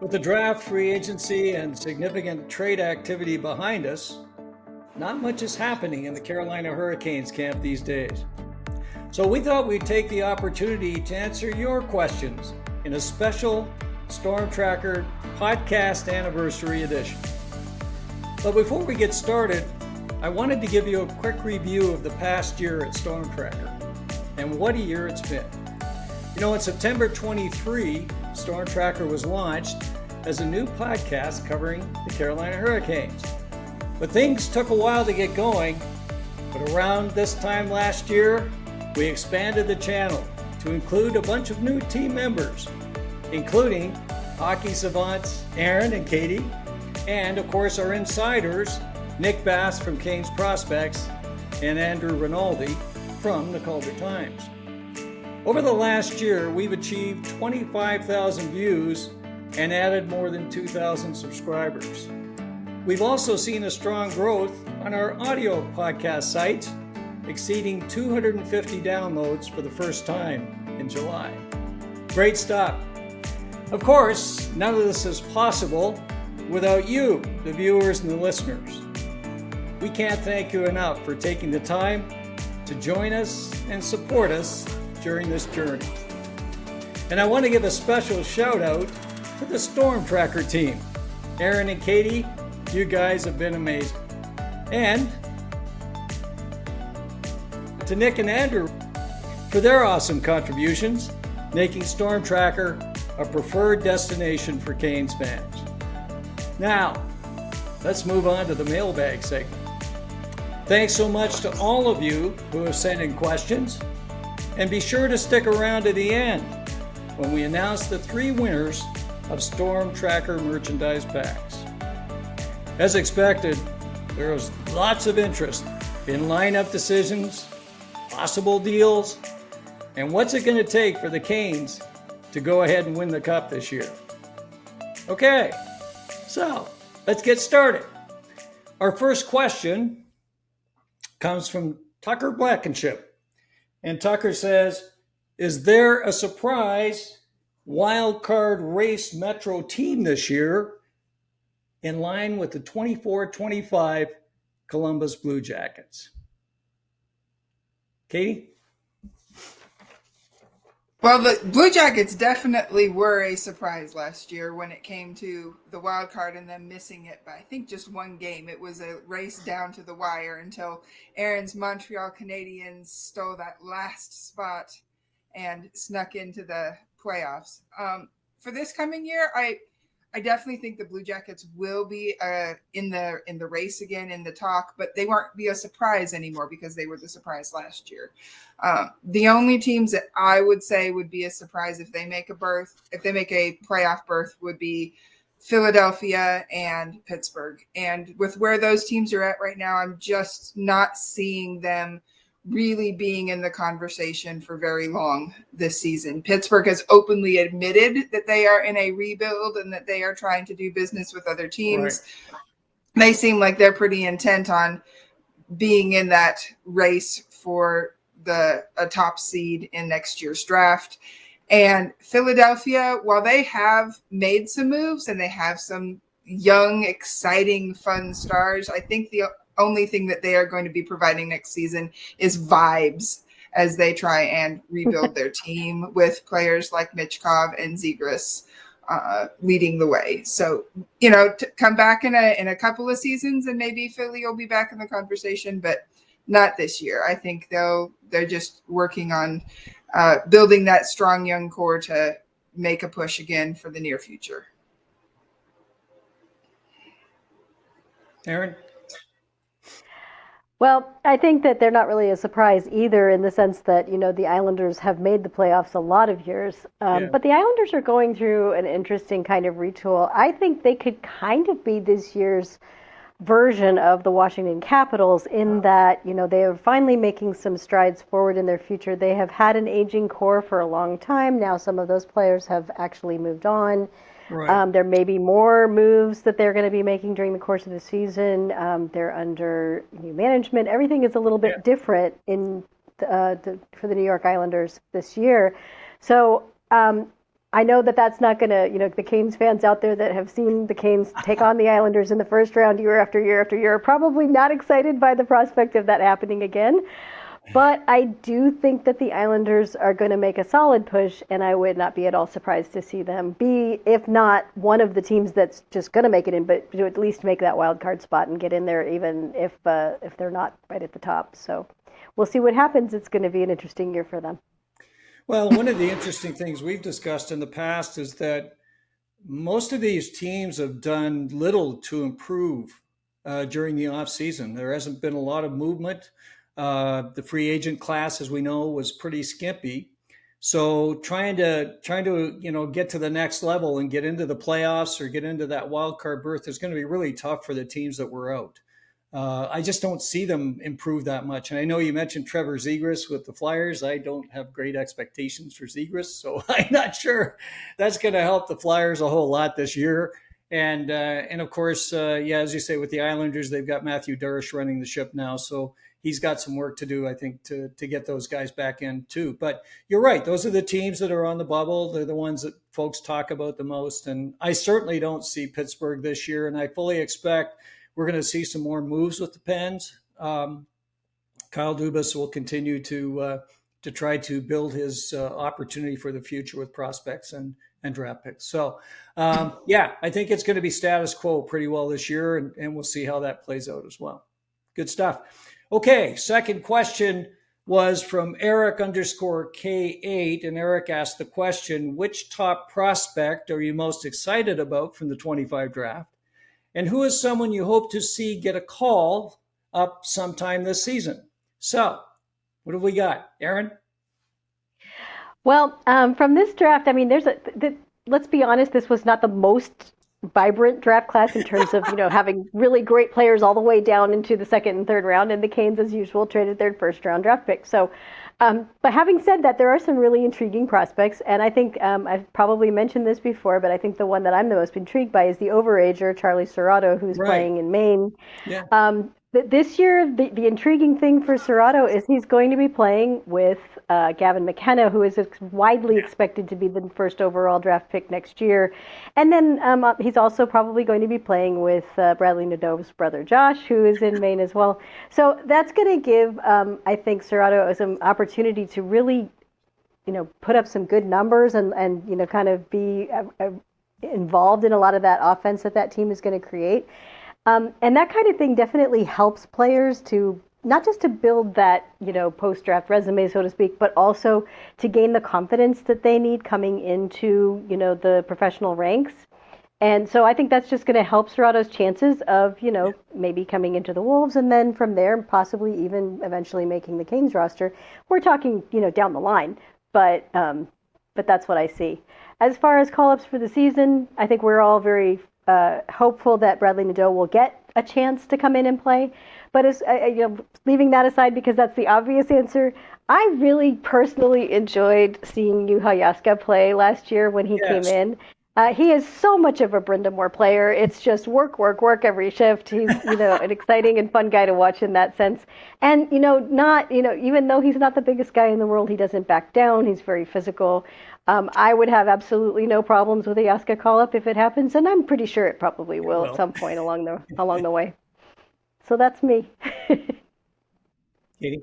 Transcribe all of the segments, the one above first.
With the draft, free agency, and significant trade activity behind us, not much is happening in the Carolina Hurricanes camp these days. So we thought we'd take the opportunity to answer your questions in a special StormTracker podcast anniversary edition. But before we get started, I wanted to give you a quick review of the past year at StormTracker and what a year it's been. You know, in September 23, StormTracker was launched as a new podcast covering the Carolina Hurricanes. But things took a while to get going, but around this time last year, we expanded the channel to include a bunch of new team members, including hockey savants Aaron and Katie, and of course our insiders, Nick Bass from Canes Prospects and Andrew Rinaldi from the Calder Times. Over the last year, we've achieved 25,000 views and added more than 2,000 subscribers. We've also seen a strong growth on our audio podcast sites, exceeding 250 downloads for the first time in July. Great stuff. Of course, none of this is possible without you, the viewers and the listeners. We can't thank you enough for taking the time to join us and support us during this journey. And I want to give a special shout out to the StormTracker team. Aaron and Katie, you guys have been amazing. And to Nick and Andrew for their awesome contributions, making StormTracker a preferred destination for Canes fans. Now, let's move on to the mailbag segment. Thanks so much to all of you who have sent in questions, and be sure to stick around to the end when we announce the 3 winners of StormTracker merchandise packs. As expected, there was lots of interest in lineup decisions, possible deals, and what's it going to take for the Canes to go ahead and win the Cup this year. Okay, so let's get started. Our first question comes from Tucker Blankenship. And Tucker says, is there a surprise wild card race Metro team this year in line with the 24-25 Columbus Blue Jackets? Katie? Well, the Blue Jackets definitely were a surprise last year when it came to the wild card and them missing it by, I think, just one game. It was a race down to the wire until Aaron's Montreal Canadiens stole that last spot and snuck into the playoffs. For this coming year, I definitely think the Blue Jackets will be in the race again, in the talk, but they won't be a surprise anymore because they were the surprise last year. The only teams that I would say would be a surprise if they make a playoff berth would be Philadelphia and Pittsburgh. And with where those teams are at right now, I'm just not seeing them really being in the conversation for very long this season. Pittsburgh has openly admitted that they are in a rebuild and that they are trying to do business with other teams. Right. They seem like they're pretty intent on being in that race for a top seed in next year's draft. And Philadelphia, while they have made some moves and they have some young, exciting, fun stars, I think the only thing that they are going to be providing next season is vibes as they try and rebuild their team with players like Michkov and Zegras leading the way. So, to come back in a couple of seasons and maybe Philly will be back in the conversation, but not this year. I think they're just working on building that strong young core to make a push again for the near future. Aaron? Well, I think that they're not really a surprise either in the sense that, the Islanders have made the playoffs a lot of years. But the Islanders are going through an interesting kind of retool. I think they could kind of be this year's version of the Washington Capitals in that, they are finally making some strides forward in their future. They have had an aging core for a long time. Now some of those players have actually moved on. Right. There may be more moves that they're going to be making during the course of the season. They're under new management. Everything is a little bit different for the New York Islanders this year. So I know that that's not going to, the Canes fans out there that have seen the Canes take on the Islanders in the first round year after year after year are probably not excited by the prospect of that happening again. But I do think that the Islanders are going to make a solid push, and I would not be at all surprised to see them be, if not one of the teams that's just going to make it in, but to at least make that wild card spot and get in there, even if they're not right at the top. So we'll see what happens. It's going to be an interesting year for them. Well, one of the interesting things we've discussed in the past is that most of these teams have done little to improve during the off season. There hasn't been a lot of movement. The free agent class, as we know, was pretty skimpy. So trying to get to the next level and get into the playoffs or get into that wild card berth is going to be really tough for the teams that were out. I just don't see them improve that much. And I know you mentioned Trevor Zegras with the Flyers. I don't have great expectations for Zegras, so I'm not sure that's going to help the Flyers a whole lot this year. And of course, as you say, with the Islanders, they've got Matthew Durish running the ship now, so he's got some work to do, I think, to get those guys back in too. But you're right; those are the teams that are on the bubble. They're the ones that folks talk about the most. And I certainly don't see Pittsburgh this year, and I fully expect we're going to see some more moves with the Pens. Kyle Dubas will continue to try to build his opportunity for the future with prospects and draft picks. So, I think it's going to be status quo pretty well this year, and we'll see how that plays out as well. Good stuff. Okay, second question was from Eric_K8, and Eric asked the question, which top prospect are you most excited about from the 25 draft? And who is someone you hope to see get a call up sometime this season? So, what have we got, Aaron? Well, from this draft, I mean, let's be honest, this was not the most vibrant draft class in terms of, having really great players all the way down into the second and third round, and the Canes, as usual, traded their first round draft pick. So, but having said that, there are some really intriguing prospects, and I think I've probably mentioned this before, but I think the one that I'm the most intrigued by is the overager, Charlie Serrato, who's playing in Maine. Yeah. This year, the intriguing thing for Serrato is he's going to be playing with Gavin McKenna, who is widely expected to be the first overall draft pick next year. And then he's also probably going to be playing with Bradley Nadeau's brother, Josh, who is in Maine as well. So that's going to give, I think, Serrato some opportunity to really, put up some good numbers and kind of be involved in a lot of that offense that team is going to create. And that kind of thing definitely helps players to not just to build that, post-draft resume, so to speak, but also to gain the confidence that they need coming into, the professional ranks. And so I think that's just going to help Serrato's chances of, maybe coming into the Wolves and then from there possibly even eventually making the Canes roster. We're talking, down the line, but that's what I see. As far as call-ups for the season, I think we're all very hopeful that Bradley Nadeau will get a chance to come in and play. But as leaving that aside, because that's the obvious answer, I really personally enjoyed seeing Juha Jaska play last year when he came in. He is so much of a Brind'Amour player. It's just work every shift. He's, an exciting and fun guy to watch in that sense. And, even though he's not the biggest guy in the world, he doesn't back down. He's very physical. I would have absolutely no problems with a Jaska call-up if it happens, and I'm pretty sure it probably will at some point along the way. So that's me. Katie?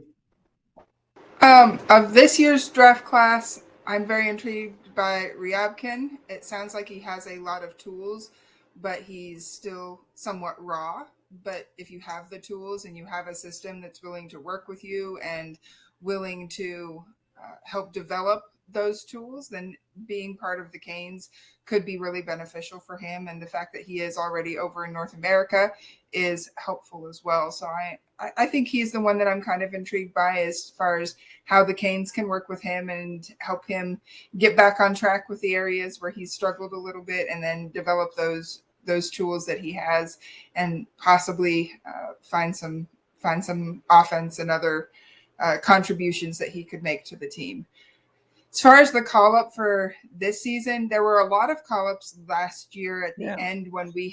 Of this year's draft class, I'm very intrigued by Ryabkin. It sounds like he has a lot of tools, but he's still somewhat raw. But if you have the tools and you have a system that's willing to work with you and willing to help develop those tools, then being part of the Canes could be really beneficial for him. And the fact that he is already over in North America is helpful as well. So I think he's the one that I'm kind of intrigued by as far as how the Canes can work with him and help him get back on track with the areas where he's struggled a little bit, and then develop those tools that he has, and possibly find some offense and other contributions that he could make to the team. As far as the call-up for this season, there were a lot of call-ups last year at the end when we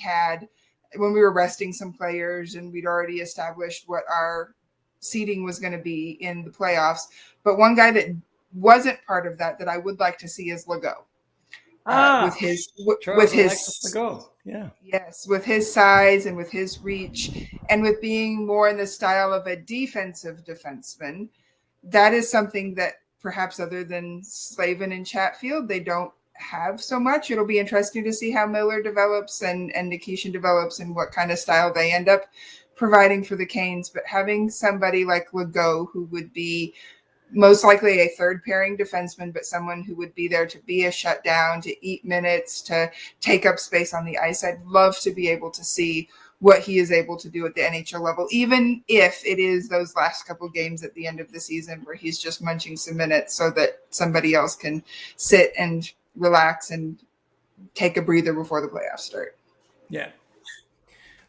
were resting some players and we'd already established what our seeding was going to be in the playoffs. But one guy that wasn't part of that I would like to see is Legault. Charles with Alexis his Legault. Yeah. Yes, with his size and with his reach and with being more in the style of a defensive defenseman. That is something that perhaps other than Slavin and Chatfield, they don't have so much. It'll be interesting to see how Miller develops and Nikishin develops and what kind of style they end up providing for the Canes. But having somebody like Legault, who would be most likely a third pairing defenseman, but someone who would be there to be a shutdown, to eat minutes, to take up space on the ice. I'd love to be able to see what he is able to do at the NHL level, even if it is those last couple games at the end of the season where he's just munching some minutes so that somebody else can sit and relax and take a breather before the playoffs start. Yeah.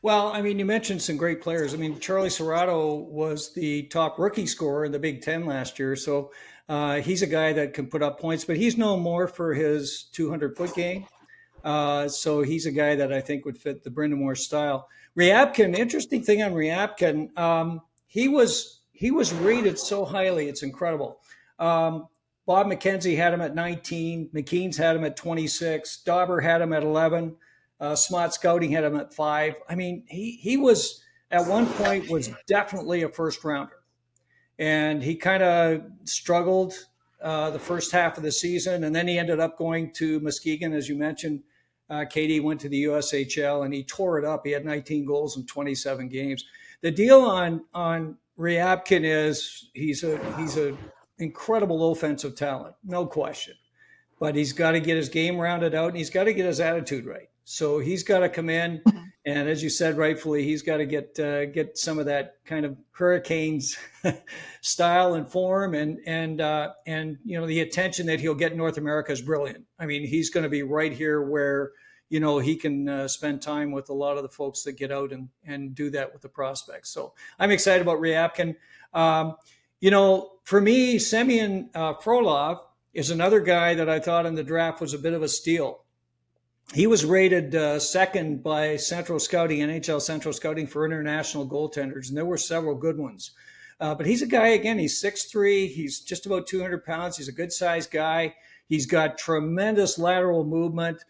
Well, I mean, you mentioned some great players. I mean, Charlie Serrato was the top rookie scorer in the Big Ten last year. So he's a guy that can put up points, but he's known more for his 200-foot game. So he's a guy that I think would fit the Brind'Amour style. Ryabkin, interesting thing on Ryabkin, he was rated so highly, it's incredible. Bob McKenzie had him at 19. McKean's had him at 26. Dauber had him at 11. Smart Scouting had him at 5. I mean, he was at one point was definitely a first rounder, and he kind of struggled the first half of the season, and then he ended up going to Muskegon, as you mentioned. Katie went to the USHL, and he tore it up. He had 19 goals in 27 games. The deal on Ryabkin is he's a incredible offensive talent, no question. But he's got to get his game rounded out, and he's got to get his attitude right. So he's got to come in, and as you said rightfully, he's got to get some of that kind of Hurricanes style and form, and you know, the attention that he'll get in North America is brilliant. I mean, he's going to be right here where, you know, he can spend time with a lot of the folks that get out and do that with the prospects. So I'm excited about Ryabkin. You know, for me, Semyon Frolov is another guy that I thought in the draft was a bit of a steal. He was rated second by Central Scouting, NHL Central Scouting, for international goaltenders, and there were several good ones. But he's a guy, again, he's 6'3", he's just about 200 pounds. He's a good-sized guy. He's got tremendous lateral movement.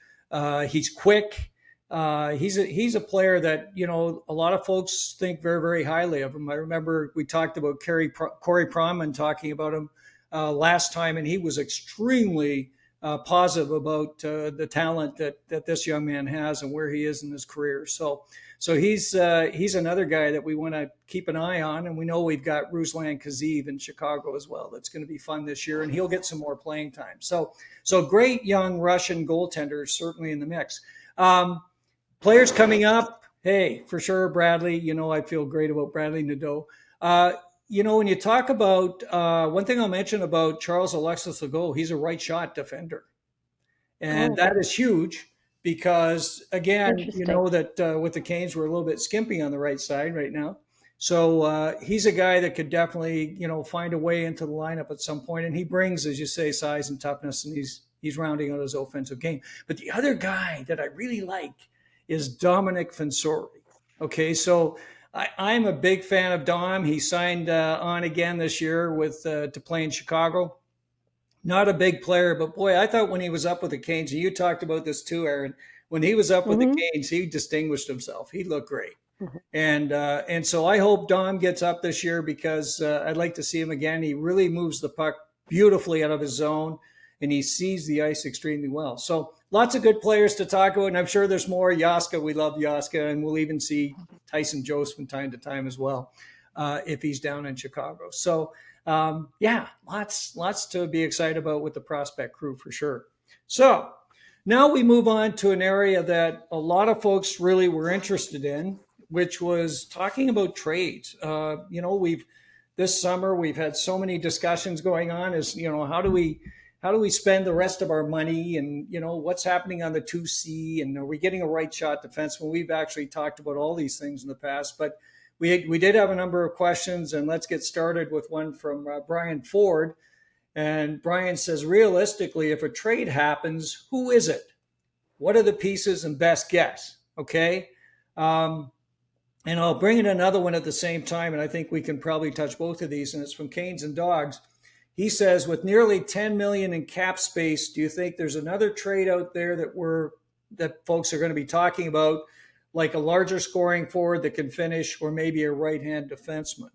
He's quick. He's a player that, you know, a lot of folks think very, very highly of him. I remember we talked about Corey Pronman talking about him last time, and he was extremely positive about the talent that this young man has and where he is in his career. So he's another guy that we want to keep an eye on, and we know we've got Ruslan Kazeev in Chicago as well. That's going to be fun this year, and he'll get some more playing time. So great young Russian goaltenders certainly in the mix. Players coming up, hey, for sure, Bradley. You know, I feel great about Bradley Nadeau. You know, when you talk about one thing I'll mention about Charles Alexis Legault, he's a right shot defender. And that is huge because, again, you know that with the Canes, we're a little bit skimpy on the right side right now. So he's a guy that could definitely, you know, find a way into the lineup at some point. And he brings, as you say, size and toughness, and he's rounding out his offensive game. But the other guy that I really like is Dominic Fensori. Okay, so I'm a big fan of Dom. He signed on again this year with to play in Chicago. Not a big player, but boy, I thought when he was up with the Canes, and you talked about this too, Aaron, when he was up with the Canes, he distinguished himself. He looked great. And so I hope Dom gets up this year because I'd like to see him again. He really moves the puck beautifully out of his zone, and he sees the ice extremely well. So lots of good players to talk about, and I'm sure there's more. Yaska, we love Yaska, and we'll even see Tyson Jost from time to time as well if he's down in Chicago. So, yeah, lots to be excited about with the prospect crew for sure. So now we move on to an area that a lot of folks really were interested in, which was talking about trades. You know, this summer we've had so many discussions going on as, you know, how do we spend the rest of our money, and, you know, what's happening on the 2C, and are we getting a right shot defenseman? We've actually talked about all these things in the past, but we did have a number of questions, and let's get started with one from Brian Ford. And Brian says, realistically, if a trade happens, who is it? What are the pieces and best guess? Okay. And I'll bring in another one at the same time, and I think we can probably touch both of these, and it's from Canes and Dogs. He says, with nearly 10 million in cap space, do you think there's another trade out there that folks are going to be talking about, like a larger scoring forward that can finish, or maybe a right-hand defenseman?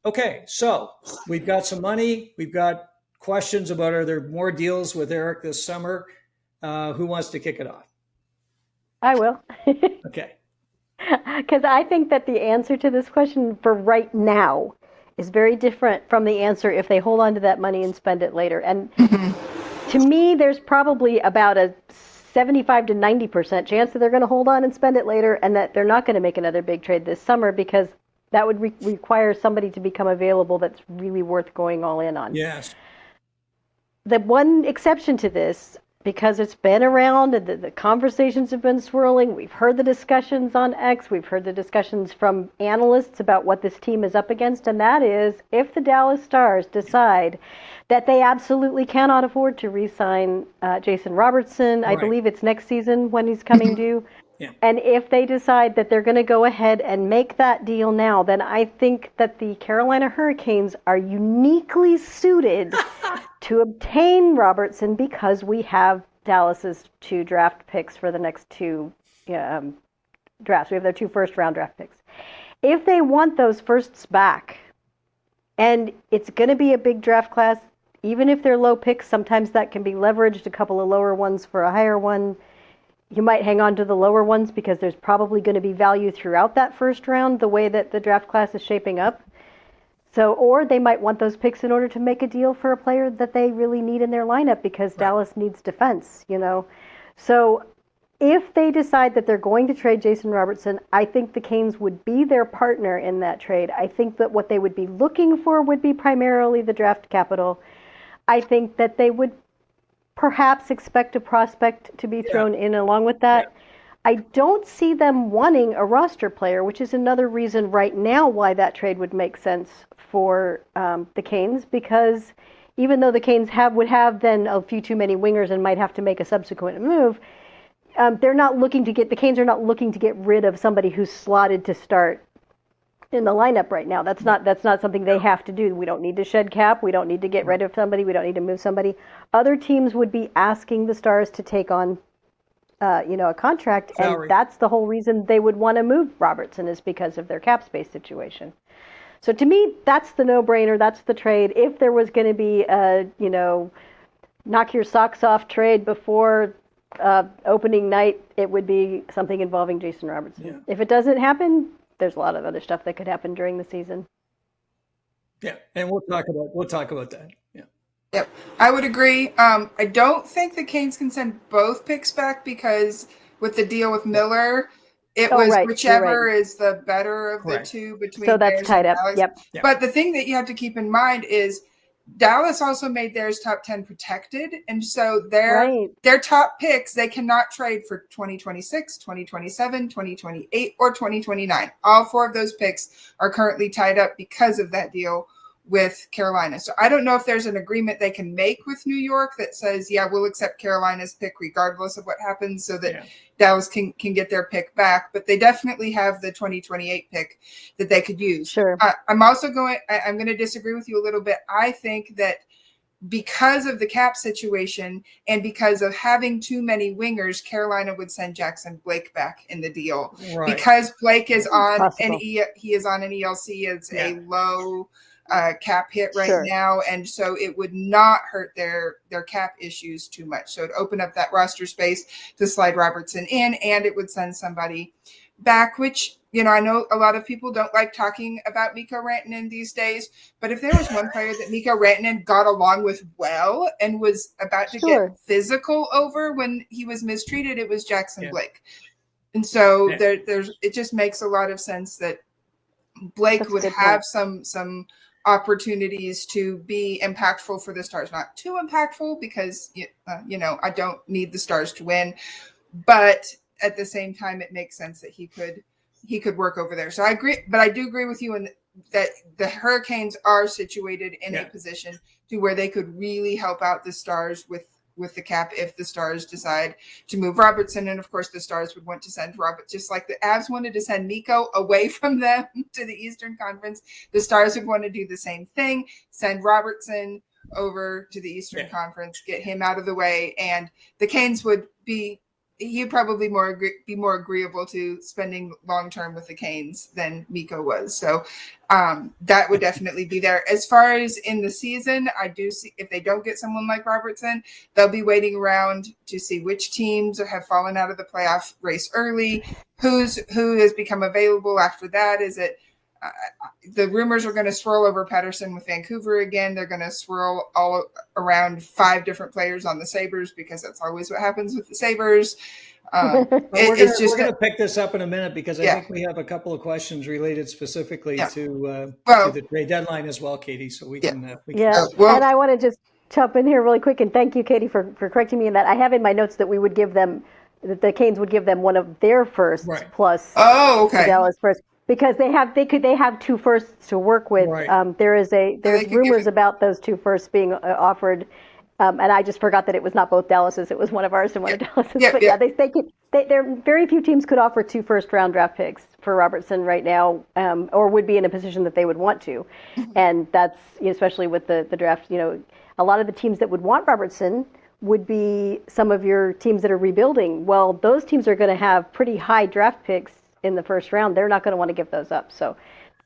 Okay, so we've got some money. We've got questions about, are there more deals with Eric this summer? Who wants to kick it off? I will. Okay. Because I think that the answer to this question for right now is very different from the answer if they hold on to that money and spend it later. And to me, there's probably about a 75 to 90% chance that they're going to hold on and spend it later, and that they're not going to make another big trade this summer, because that would require somebody to become available that's really worth going all in on. Yes. The one exception to this, because it's been around and the conversations have been swirling, we've heard the discussions on X, we've heard the discussions from analysts about what this team is up against, and that is if the Dallas Stars decide that they absolutely cannot afford to re-sign Jason Robertson. Right. I believe it's next season when he's coming due. Yeah. And if they decide that they're going to go ahead and make that deal now, then I think that the Carolina Hurricanes are uniquely suited to obtain Robertson, because we have Dallas's 2 draft picks for the next 2 drafts. We have their 2 first-round draft picks. If they want those firsts back, and it's going to be a big draft class, even if they're low picks, sometimes that can be leveraged, a couple of lower ones for a higher one. You might hang on to the lower ones because there's probably going to be value throughout that first round, the way that the draft class is shaping up. So, or they might want those picks in order to make a deal for a player that they really need in their lineup, because Dallas needs defense, So if they decide that they're going to trade Jason Robertson, I think the Canes would be their partner in that trade. I think that what they would be looking for would be primarily the draft capital. I think that they would perhaps expect a prospect to be thrown in along with that. Yeah. I don't see them wanting a roster player, which is another reason right now why that trade would make sense for the Canes, because even though the Canes would have then a few too many wingers and might have to make a subsequent move, the Canes are not looking to get rid of somebody who's slotted to start in the lineup right now. That's not something they have to do. We don't need to shed cap. We don't need to get rid of somebody. We don't need to move somebody. Other teams would be asking the Stars to take on, a contract, salary. And that's the whole reason they would want to move Robertson, is because of their cap space situation. So to me, that's the no-brainer. That's the trade. If there was going to be a, knock your socks off trade before opening night, it would be something involving Jason Robertson. Yeah. If it doesn't happen, there's a lot of other stuff that could happen during the season. Yeah, and we'll talk about that. Yeah. Yep, I would agree. I don't think the Canes can send both picks back, because with the deal with Miller, it was whichever is the better of the two between. So that's tied up. Yep. But the thing that you have to keep in mind is Dallas also made theirs top 10 protected. And so their top picks, they cannot trade for 2026, 2027, 2028, or 2029. All 4 of those picks are currently tied up because of that deal with Carolina. So I don't know if there's an agreement they can make with New York that says, yeah, we'll accept Carolina's pick regardless of what happens, so that Dallas can get their pick back. But they definitely have the 2028 pick that they could use. Sure. I'm going to disagree with you a little bit. I think that because of the cap situation and because of having too many wingers, Carolina would send Jackson Blake back in the deal. Right. Because Blake is on he is on an ELC. It's a low cap hit right now, and so it would not hurt their cap issues too much. So it'd open up that roster space to slide Robertson in, and it would send somebody back, which, I know a lot of people don't like talking about Mikko Rantanen these days, but if there was one player that Mikko Rantanen got along with well and was about to get physical over when he was mistreated, it was Jackson Blake. And so it just makes a lot of sense that Blake would have some opportunities to be impactful for the Stars. Not too impactful, because I don't need the Stars to win, but at the same time, it makes sense that he could work over there. So I agree, but I do agree with you in that the Hurricanes are situated in a position to where they could really help out the Stars with with the cap if the Stars decide to move Robertson. And of course, the Stars would want to send Robert, just like the Avs wanted to send Mikko away from them to the Eastern Conference. The Stars would want to do the same thing, send Robertson over to the Eastern Conference, get him out of the way. And the Canes would be, he'd probably be more agreeable to spending long-term with the Canes than Mikko was. So that would definitely be there. As far as in the season, I do see if they don't get someone like Robertson, they'll be waiting around to see which teams have fallen out of the playoff race early, who has become available after that. Is it the rumors are going to swirl over Pettersson with Vancouver again. They're going to swirl all around 5 different players on the Sabres because that's always what happens with the Sabres. We're going to pick this up in a minute because I think we have a couple of questions related specifically to the trade deadline as well, Katie. So we can. And I want to just jump in here really quick and thank you, Katie, for correcting me in that. I have in my notes that we would give them, that the Canes would give them one of their firsts plus Dallas first. Because they have 2 firsts to work with. Right. There's rumors about those 2 firsts being offered, and I just forgot that it was not both Dallas's. It was one of ours and one of Dallas's. There very few teams could offer 2 first-round draft picks for Robertson right now, or would be in a position that they would want to, and that's especially with the draft. A lot of the teams that would want Robertson would be some of your teams that are rebuilding. Well, those teams are going to have pretty high draft picks in the first round. They're not going to want to give those up. So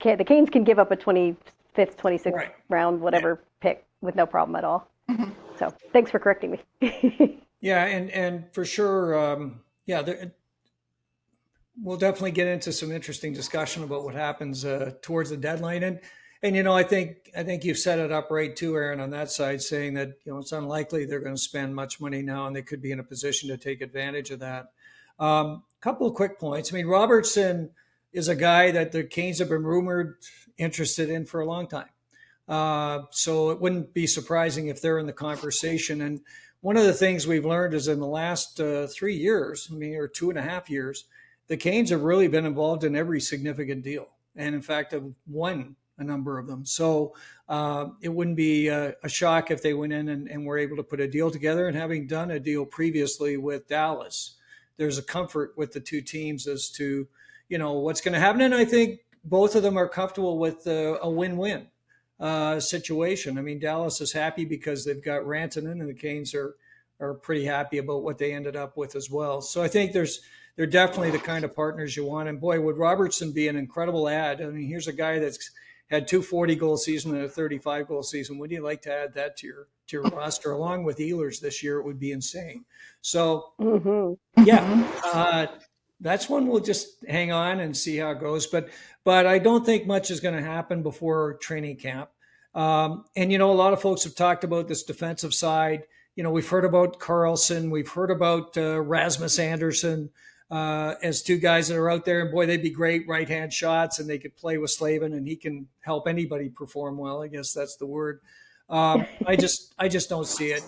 the Canes can give up a 25th, 26th round, whatever pick with no problem at all. So thanks for correcting me. And for sure, we'll definitely get into some interesting discussion about what happens towards the deadline. And I think you've set it up right too, Aaron, on that side, saying that it's unlikely they're going to spend much money now, and they could be in a position to take advantage of that. Couple of quick points. I mean, Robertson is a guy that the Canes have been rumored interested in for a long time. So it wouldn't be surprising if they're in the conversation. And one of the things we've learned is in the last 3 years, or 2.5 years, the Canes have really been involved in every significant deal. And in fact, have won a number of them. So it wouldn't be a shock if they went in and were able to put a deal together. And having done a deal previously with Dallas, there's a comfort with the 2 teams as to, what's going to happen. And I think both of them are comfortable with a win-win situation. I mean, Dallas is happy because they've got Rantanen, and the Canes are pretty happy about what they ended up with as well. So I think they're definitely the kind of partners you want. And boy, would Robertson be an incredible add. I mean, here's a guy that's had 2 40-goal seasons and a 35-goal season. Would you like to add that to your roster along with Ehlers this year? It would be insane. So that's one we'll just hang on and see how it goes. But I don't think much is going to happen before training camp. And a lot of folks have talked about this defensive side. We've heard about Carlson, we've heard about Rasmus Andersen as 2 guys that are out there, and boy, they'd be great right-hand shots, and they could play with Slavin, and he can help anybody perform well. I guess that's the word. I just don't see it.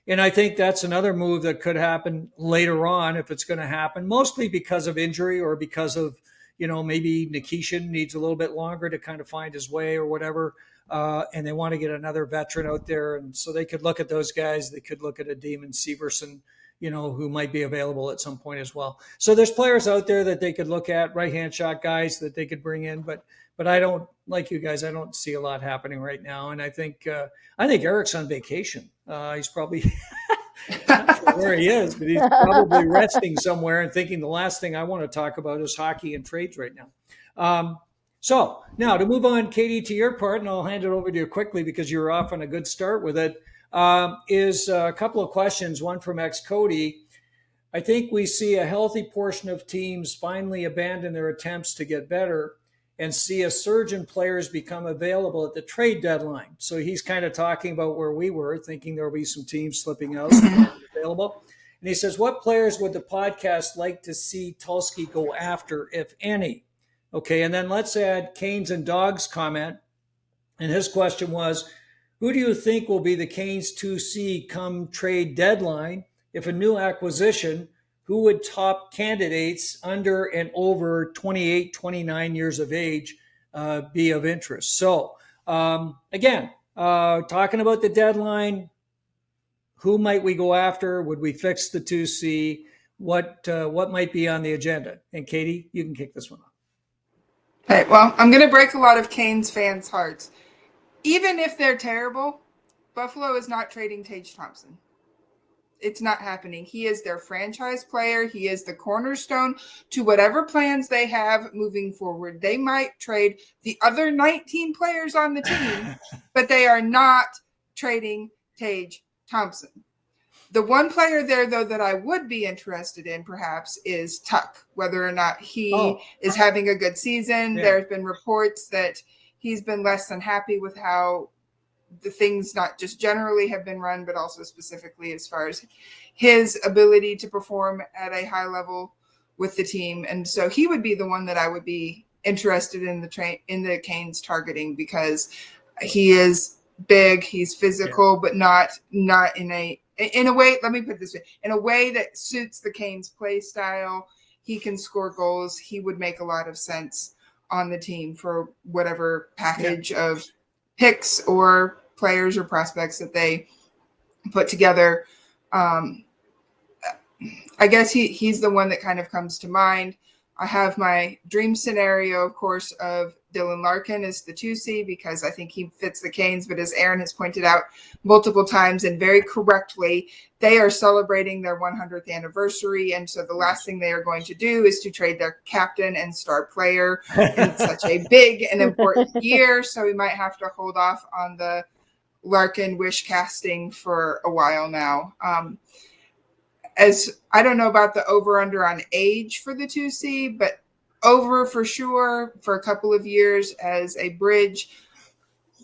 And I think that's another move that could happen later on if it's going to happen, mostly because of injury or because of, maybe Nikishin needs a little bit longer to kind of find his way or whatever. And they want to get another veteran out there. And so they could look at those guys. They could look at a Damon Severson, who might be available at some point as well. So there's players out there that they could look at, right-hand shot guys that they could bring in. But I don't, like you guys, I don't see a lot happening right now. And I think Eric's on vacation. He's probably not sure where he is, but he's probably resting somewhere and thinking the last thing I want to talk about is hockey and trades right now. So now to move on, Katie, to your part, and I'll hand it over to you quickly because you're off on a good start with it, is a couple of questions, one from ex-Cody. I think we see a healthy portion of teams finally abandon their attempts to get better and see a surge in players become available at the trade deadline. So he's kind of talking about where we were, thinking there'll be some teams slipping out available. And he says, what players would the podcast like to see Tulsky go after, if any? Okay, and then let's add Canes and Dogs comment. And his question was, who do you think will be the Canes 2C come trade deadline? If a new acquisition, who would top candidates under and over 28, 29 years of age be of interest? So again, talking about the deadline, Who might we go after? Would we fix the 2C? What might be on the agenda? And Katie, you can kick this one off. Okay, well, I'm going to break a lot of Canes fans' hearts. Even if they're terrible, Buffalo is not trading Tage Thompson. It's not happening. He is their franchise player. He is the cornerstone to whatever plans they have moving forward. They might trade the other 19 players on the team, but they are not trading Tage Thompson. The one player there, though, that I would be interested in perhaps is Tuck, whether or not he is having a good season. Yeah. There's been reports that he's been less than happy with how the things not just generally have been run, but also specifically as far as his ability to perform at a high level with the team. And so he would be the one that I would be interested in the Canes targeting, because he is big, he's physical, but not in a way, let me put it this way, in a way that suits the Canes play style. He can score goals. He would make a lot of sense on the team for whatever package of picks or players or prospects that they put together. I guess he's the one that kind of comes to mind. I have my dream scenario, of course, of Dylan Larkin as the 2C, because I think he fits the Canes. But as Aaron has pointed out multiple times and very correctly, they are celebrating their 100th anniversary. And so the last thing they are going to do is to trade their captain and star player in such a big and important year. So we might have to hold off on the Larkin wish casting for a while now. As I don't know about the over-under on age for the 2C, but over for sure for a couple of years as a bridge.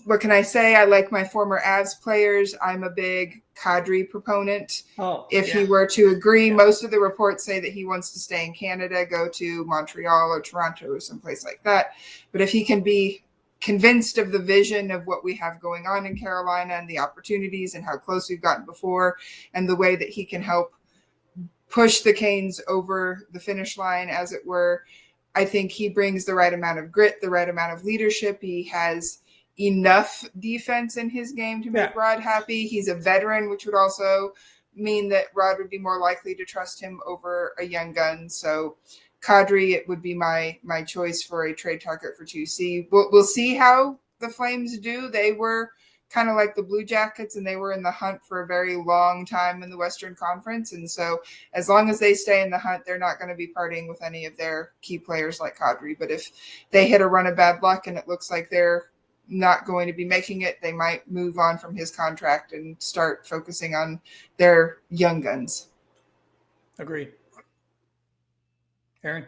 What can I say? I like my former Avs players. I'm a big Kadri proponent. If he were to agree, most of the reports say that he wants to stay in Canada, go to Montreal or Toronto or someplace like that. But if he can be convinced of the vision of what we have going on in Carolina and the opportunities and how close we've gotten before and the way that he can help push the Canes over the finish line, as it were, I think he brings the right amount of grit, the right amount of leadership. He has enough defense in his game to make Rod happy. He's a veteran, which would also mean that Rod would be more likely to trust him over a young gun. So Kadri, it would be my choice for a trade target for 2C. We'll see how the Flames do. They were kind of like the Blue Jackets, and they were in the hunt for a very long time in the Western Conference. And so as long as they stay in the hunt, they're not going to be parting with any of their key players like Kadri. But if they hit a run of bad luck and it looks like they're not going to be making it, they might move on from his contract and start focusing on their young guns. Agreed. Aaron?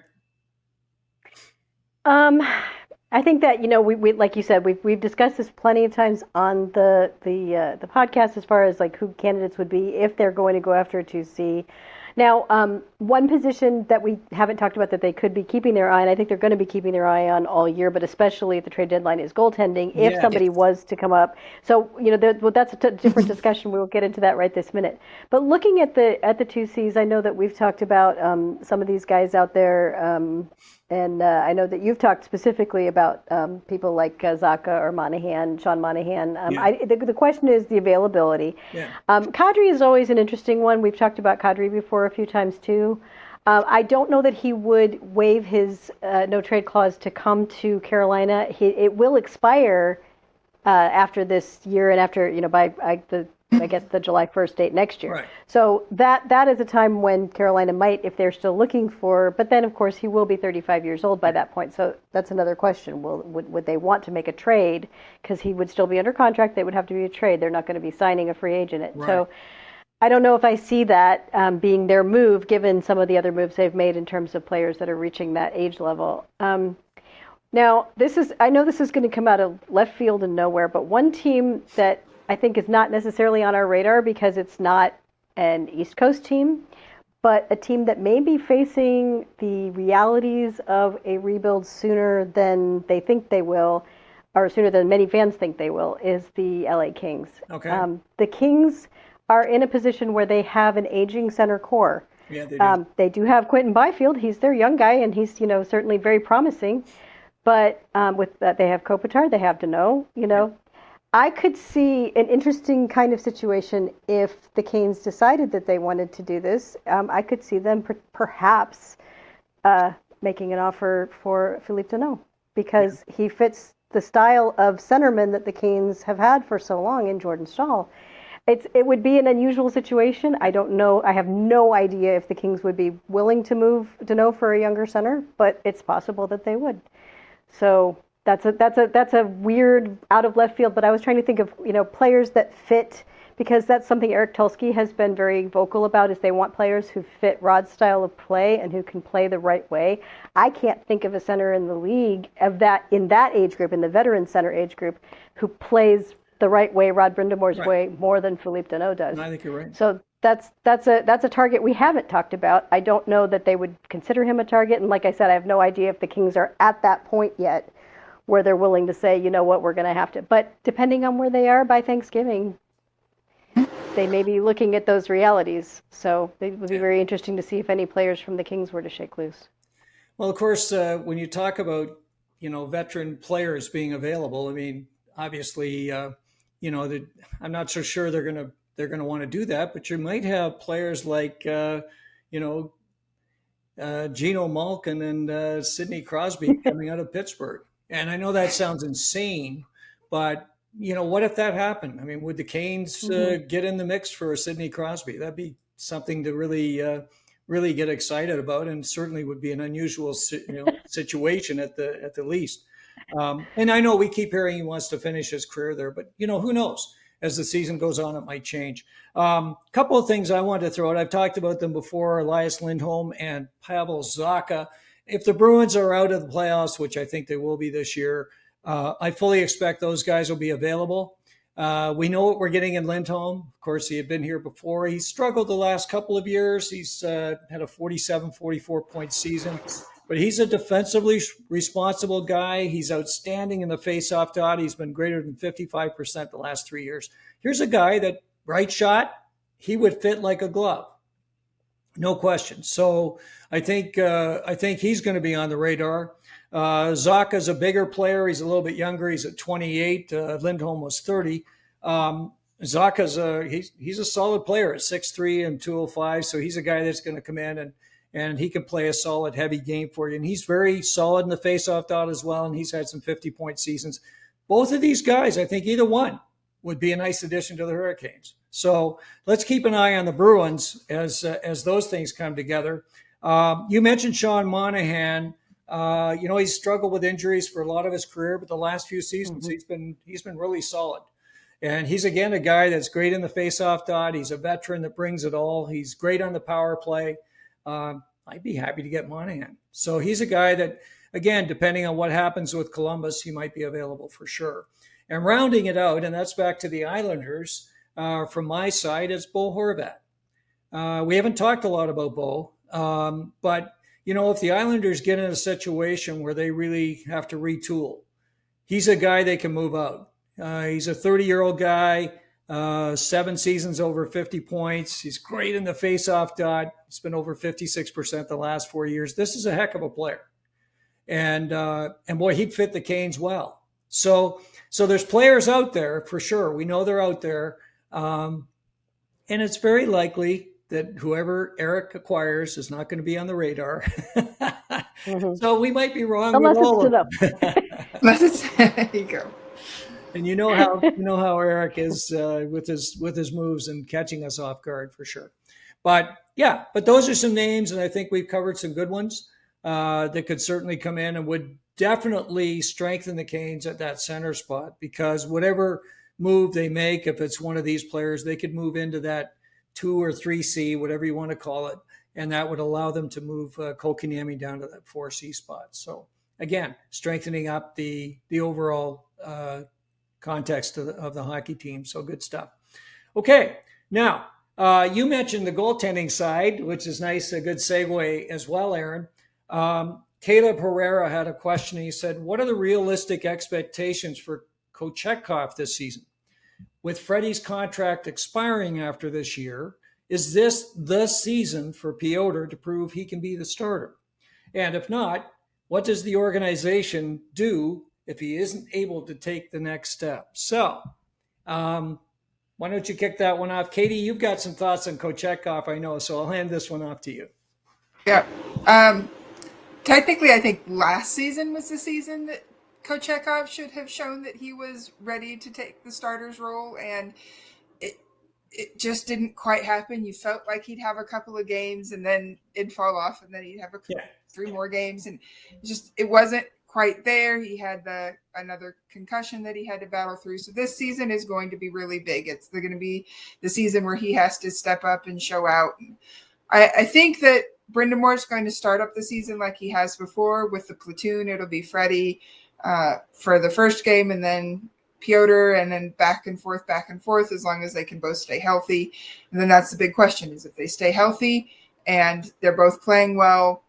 I think that, we like you said, we've discussed this plenty of times on the podcast as far as like who candidates would be if they're going to go after a 2C. Now, one position that we haven't talked about that they could be keeping their eye on, I think they're going to be keeping their eye on all year, but especially at the trade deadline, is goaltending if somebody was to come up. So, that's a different discussion. We will get into that right this minute. But looking at the 2Cs, I know that we've talked about some of these guys out there, and I know that you've talked specifically about people like Zaka or Sean Monahan. The question is the availability. Kadri is always an interesting one. We've talked about Kadri before a few times too. I don't know that he would waive his no trade clause to come to Carolina. It will expire after this year and after I guess the July 1st date next year. Right. So that is a time when Carolina might, if they're still looking for, but then of course he will be 35 years old by that point. So that's another question. Would they want to make a trade? Because he would still be under contract. They would have to be a trade. They're not going to be signing a free agent. Right. So I don't know if I see that being their move, given some of the other moves they've made in terms of players that are reaching that age level. Now, I know this is going to come out of left field and nowhere, but one team that I think is not necessarily on our radar because it's not an East Coast team, but a team that may be facing the realities of a rebuild sooner than they think they will, or sooner than many fans think they will, is the LA Kings. Okay. The Kings are in a position where they have an aging center core. Yeah, they do. They do have Quentin Byfield. He's their young guy, and he's certainly very promising. But with that, they have Kopitar, they have Deneau, I could see an interesting kind of situation if the Canes decided that they wanted to do this. I could see them perhaps making an offer for Philippe Deneau because he fits the style of centerman that the Canes have had for so long in Jordan Staal. It would be an unusual situation. I don't know. I have no idea if the Kings would be willing to move Deneau for a younger center, but it's possible that they would. So that's a weird out of left field. But I was trying to think of players that fit, because that's something Eric Tulsky has been very vocal about, is they want players who fit Rod's style of play and who can play the right way. I can't think of a center in the league in that age group, in the veteran center age group, who plays the right way, Rod Brind'Amour's way, more than Philippe Deneau does. I think you're right. So that's a target we haven't talked about. I don't know that they would consider him a target, and like I said, I have no idea if the Kings are at that point yet where they're willing to say, you know what, we're going to have to. But depending on where they are by Thanksgiving, they may be looking at those realities. So it would be very interesting to see if any players from the Kings were to shake loose. Well, of course, when you talk about veteran players being available, I mean, obviously, I'm not so sure they're gonna want to do that, but you might have players like Geno Malkin and Sidney Crosby coming out of Pittsburgh. And I know that sounds insane, but what if that happened? I mean, would the Canes get in the mix for Sidney Crosby? That'd be something to really get excited about, and certainly would be an unusual situation at the least. And I know we keep hearing he wants to finish his career there, but who knows? As the season goes on, it might change. Couple of things I wanted to throw out. I've talked about them before: Elias Lindholm and Pavel Zacha. If the Bruins are out of the playoffs, which I think they will be this year, I fully expect those guys will be available. We know what we're getting in Lindholm. Of course, he had been here before. He's struggled the last couple of years. He's had a 47, 44-point season. But he's a defensively responsible guy. He's outstanding in the faceoff dot. He's been greater than 55% the last 3 years. Here's a guy that, right shot, he would fit like a glove. No question. So I think he's going to be on the radar. Zaka's a bigger player. He's a little bit younger. He's at 28. Lindholm was 30. Zaka's he's a solid player at 6'3" and 205. So he's a guy that's going to come in and he can play a solid, heavy game for you. And he's very solid in the faceoff dot as well. And he's had some 50-point seasons. Both of these guys, I think either one would be a nice addition to the Hurricanes. So let's keep an eye on the Bruins as those things come together. You mentioned Sean Monahan. He's struggled with injuries for a lot of his career, but the last few seasons he's been really solid. And he's, again, a guy that's great in the faceoff dot. He's a veteran that brings it all. He's great on the power play. I'd be happy to get Monahan. So he's a guy that, again, depending on what happens with Columbus, he might be available for sure. And rounding it out, and that's back to the Islanders, from my side, it's Bo Horvat. We haven't talked a lot about Bo, but, if the Islanders get in a situation where they really have to retool, he's a guy they can move out. He's a 30-year-old guy, 7 seasons over 50 points. He's great in the faceoff dot. He's been over 56% the last 4 years. This is a heck of a player. And boy, he'd fit the Canes well. So there's players out there for sure. We know they're out there. And it's very likely that whoever Eric acquires is not going to be on the radar. So we might be wrong. Unless it's There you go. And you know how Eric is with his moves and catching us off guard for sure. But those are some names, and I think we've covered some good ones that could certainly come in and would definitely strengthen the Canes at that center spot, because whatever move they make, if it's one of these players, they could move into that 2 or 3C, whatever you want to call it, and that would allow them to move Kotkaniemi down to that 4C spot. So again, strengthening up the overall context of the hockey team. So good stuff. Okay, now you mentioned the goaltending side, which is nice, a good segue as well, Aaron. Caleb Herrera had a question. He said, what are the realistic expectations for Kochetkov this season? With Freddie's contract expiring after this year, is this the season for Pyotr to prove he can be the starter? And if not, what does the organization do if he isn't able to take the next step? So Why don't you kick that one off? Katie, you've got some thoughts on Kochetkov, I know, so I'll hand this one off to you. Yeah. Technically, I think last season was the season that Kochetkov should have shown that he was ready to take the starter's role, and it just didn't quite happen. You felt like he'd have a couple of games and then it'd fall off, and then he'd have 3 more games, and it wasn't quite there. He had another concussion that he had to battle through. So this season is going to be really big. It's going to be the season where he has to step up and show out. I think that Brind'Amour is going to start up the season like he has before with the platoon. It'll be Freddie for the first game, and then Pyotr, and then back and forth, as long as they can both stay healthy. And then that's the big question, is if they stay healthy and they're both playing well,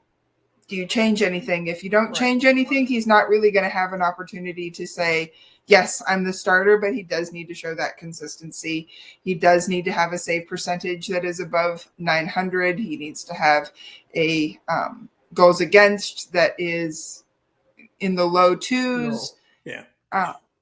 do you change anything? If you don't change anything, he's not really going to have an opportunity to say, yes, I'm the starter, but he does need to show that consistency. He does need to have a save percentage that is above 900. He needs to have a goals against that is in the low 2s.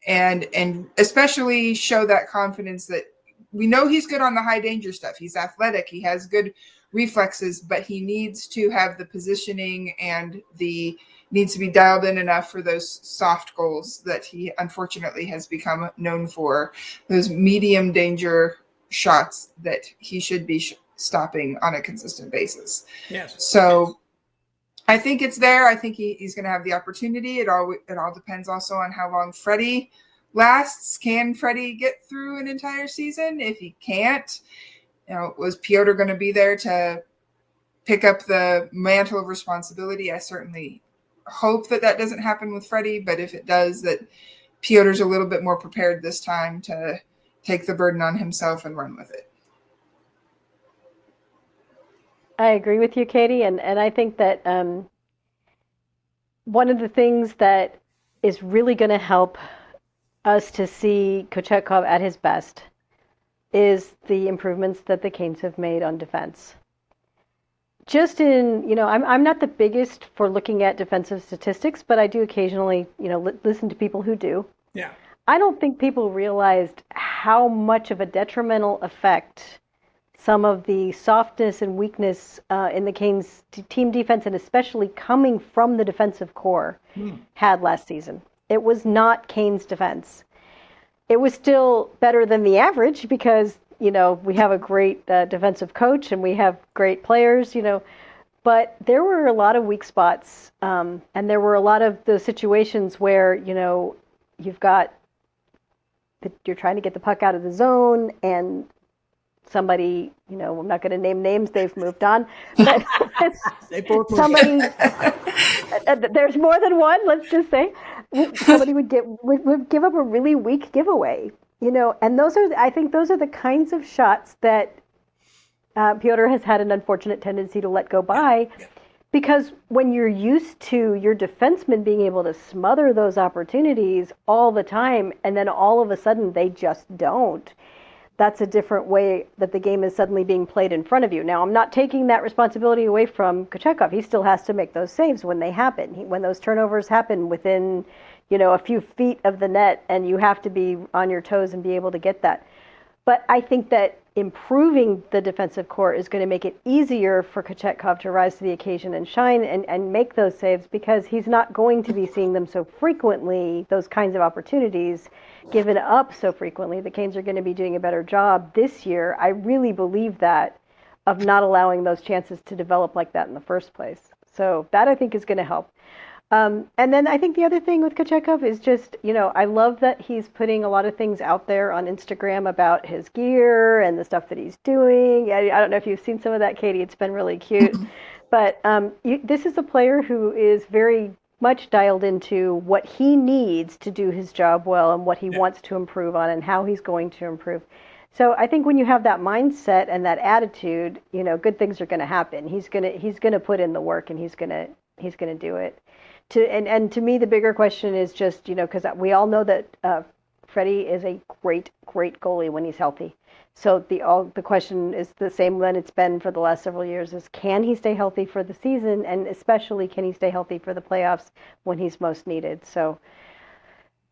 And especially show that confidence that we know he's good on the high danger stuff. He's athletic. He has good reflexes, but he needs to have the positioning and needs to be dialed in enough for those soft goals that he unfortunately has become known for, those medium danger shots that he should be stopping on a consistent basis. Yes. So I think it's there. I think he's going to have the opportunity. It all depends also on how long Freddie lasts. Can Freddie get through an entire season? If he can't, was Pyotr going to be there to pick up the mantle of responsibility? I certainly hope that doesn't happen with Freddie, but if it does, that Pyotr's a little bit more prepared this time to take the burden on himself and run with it. I agree with you, Katie, and I think that one of the things that is really going to help us to see Kochetkov at his best is the improvements that the Canes have made on defense. Just I'm not the biggest for looking at defensive statistics, but I do occasionally, listen to people who do. Yeah. I don't think people realized how much of a detrimental effect some of the softness and weakness in the Canes team defense, and especially coming from the defensive core, had last season. It was not Canes defense. It was still better than the average because, we have a great defensive coach and we have great players, but there were a lot of weak spots. And there were a lot of those situations where, you're trying to get the puck out of the zone and somebody, I'm not going to name names, they've moved on, but somebody, there's more than one, let's just say, somebody would give up a really weak giveaway, and I think those are the kinds of shots that Pyotr has had an unfortunate tendency to let go by, because when you're used to your defensemen being able to smother those opportunities all the time, and then all of a sudden they just don't, that's a different way that the game is suddenly being played in front of you. Now, I'm not taking that responsibility away from Kochetkov. He still has to make those saves when they happen. When those turnovers happen within, a few feet of the net, and you have to be on your toes and be able to get that. But I think that improving the defensive core is going to make it easier for Kochetkov to rise to the occasion and shine and make those saves, because he's not going to be seeing them so frequently, those kinds of opportunities given up so frequently. The Canes are going to be doing a better job this year. I really believe that, of not allowing those chances to develop like that in the first place. So that, I think, is going to help. And then I think the other thing with Kochetkov is just, I love that he's putting a lot of things out there on Instagram about his gear and the stuff that he's doing. I don't know if you've seen some of that, Katie. It's been really cute. But this is a player who is very much dialed into what he needs to do his job well and what he wants to improve on and how he's going to improve. So I think when you have that mindset and that attitude, good things are going to happen. He's going to put in the work, and he's going to do it. And to me, the bigger question is just, because we all know that Freddie is a great, great goalie when he's healthy. So the question is the same that it's been for the last several years: is can he stay healthy for the season, and especially can he stay healthy for the playoffs when he's most needed? So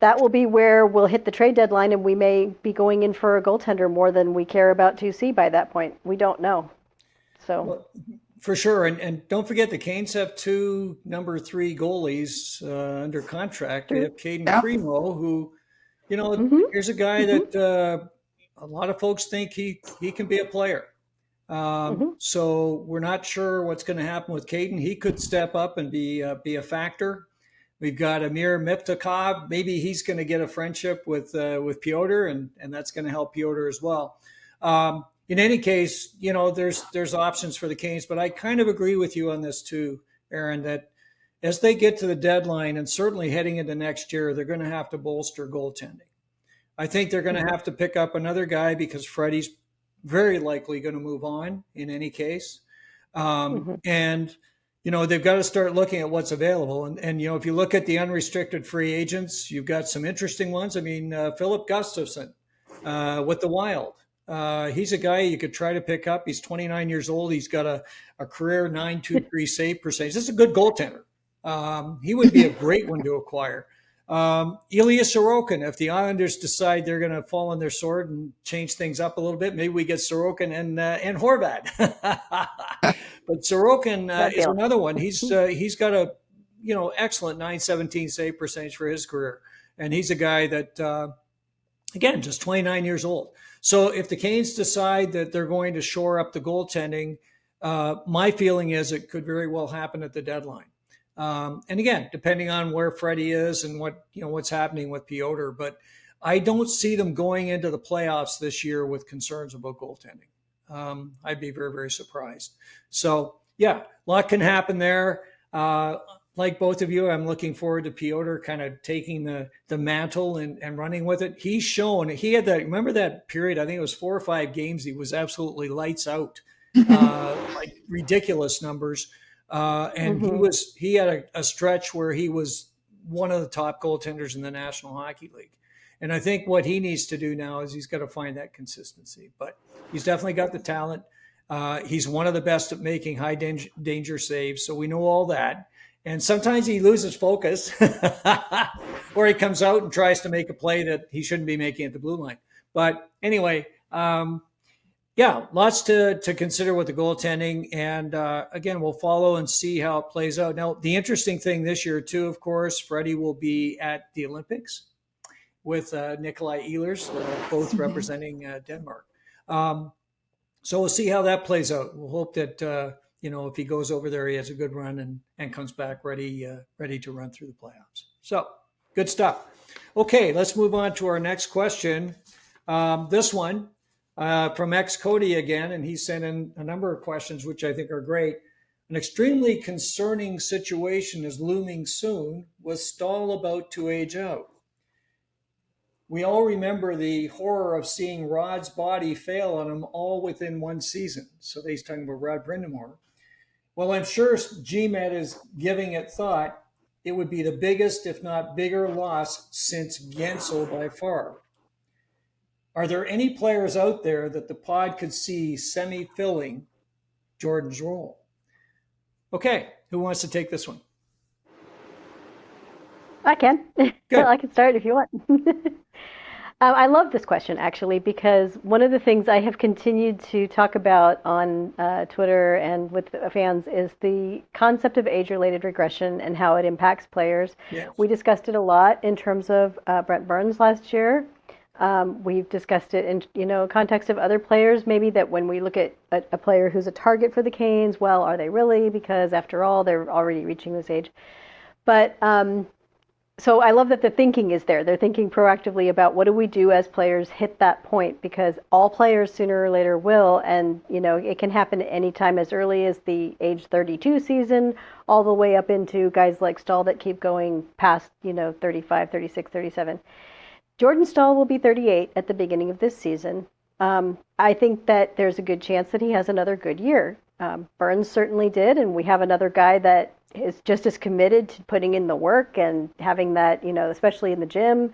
that will be where we'll hit the trade deadline, and we may be going in for a goaltender more than we care about 2C by that point. We don't know. So. Well, for sure. And don't forget the Canes have 2 number 3 goalies under contract. They have Caden Primo, who, here's a guy that a lot of folks think he can be a player. So we're not sure what's going to happen with Caden. He could step up and be a factor. We've got Amir Miftakov. Maybe he's going to get a friendship with Pyotr, and that's going to help Pyotr as well. In any case, there's options for the Canes, but I kind of agree with you on this too, Aaron, that as they get to the deadline and certainly heading into next year, they're going to have to bolster goaltending. I think they're going to have to pick up another guy because Freddie's very likely going to move on in any case. And, they've got to start looking at what's available. And if you look at the unrestricted free agents, you've got some interesting ones. I mean, Philip Gustafsson with the Wild. He's a guy you could try to pick up. He's 29 years old. He's got a career .923 save percentage. This is a good goaltender. He would be a great one to acquire. Ilya Sorokin, if the Islanders decide they're going to fall on their sword and change things up a little bit, maybe we get Sorokin and Horvat. But Sorokin is another one. He's got a excellent .917 save percentage for his career, and he's a guy that again just 29 years old. So if the Canes decide that they're going to shore up the goaltending, my feeling is it could very well happen at the deadline. And again, depending on where Freddie is and what's happening with Pyotr, but I don't see them going into the playoffs this year with concerns about goaltending. I'd be very, very surprised. So yeah, a lot can happen there. Like both of you, I'm looking forward to Pyotr kind of taking the mantle and running with it. He's shown he had that. Remember that period? I think it was 4 or 5 games. He was absolutely lights out, like ridiculous numbers. And he had a stretch where he was one of the top goaltenders in the National Hockey League. And I think what he needs to do now is he's got to find that consistency. But he's definitely got the talent. He's one of the best at making high danger saves. So we know all that. And sometimes he loses focus or he comes out and tries to make a play that he shouldn't be making at the blue line. But anyway, lots to consider with the goaltending. And again, we'll follow and see how it plays out. Now, the interesting thing this year, too, of course, Freddie will be at the Olympics with Nikolai Ehlers, both representing Denmark. So we'll see how that plays out. We'll hope that, if he goes over there, he has a good run and comes back ready to run through the playoffs. So good stuff. Okay, let's move on to our next question. This one. From ex-Cody again, and he sent in a number of questions, which I think are great. An extremely concerning situation is looming soon, with Staal about to age out. We all remember the horror of seeing Rod's body fail on him all within one season. So he's talking about Rod Brind'Amour. Well, I'm sure GMED is giving it thought. It would be the biggest, if not bigger, loss since Gensel by far. Are there any players out there that the pod could see semi-filling Jordan's role? Okay, who wants to take this one? I can. Good. I can start if you want. I love this question, actually, because one of the things I have continued to talk about on Twitter and with fans is the concept of age-related regression and how it impacts players. Yes. We discussed it a lot in terms of Brent Burns last year. We've discussed it in context of other players, maybe that when we look at a player who's a target for the Canes, well, are they really? Because after all, they're already reaching this age. But so I love that the thinking is there. They're thinking proactively about what do we do as players hit that point, because all players sooner or later will, and it can happen any time as early as the age 32 season, all the way up into guys like Staal that keep going past 35, 36, 37. Jordan Staal will be 38 at the beginning of this season. I think that there's a good chance that he has another good year. Burns certainly did, and we have another guy that is just as committed to putting in the work and having that, especially in the gym.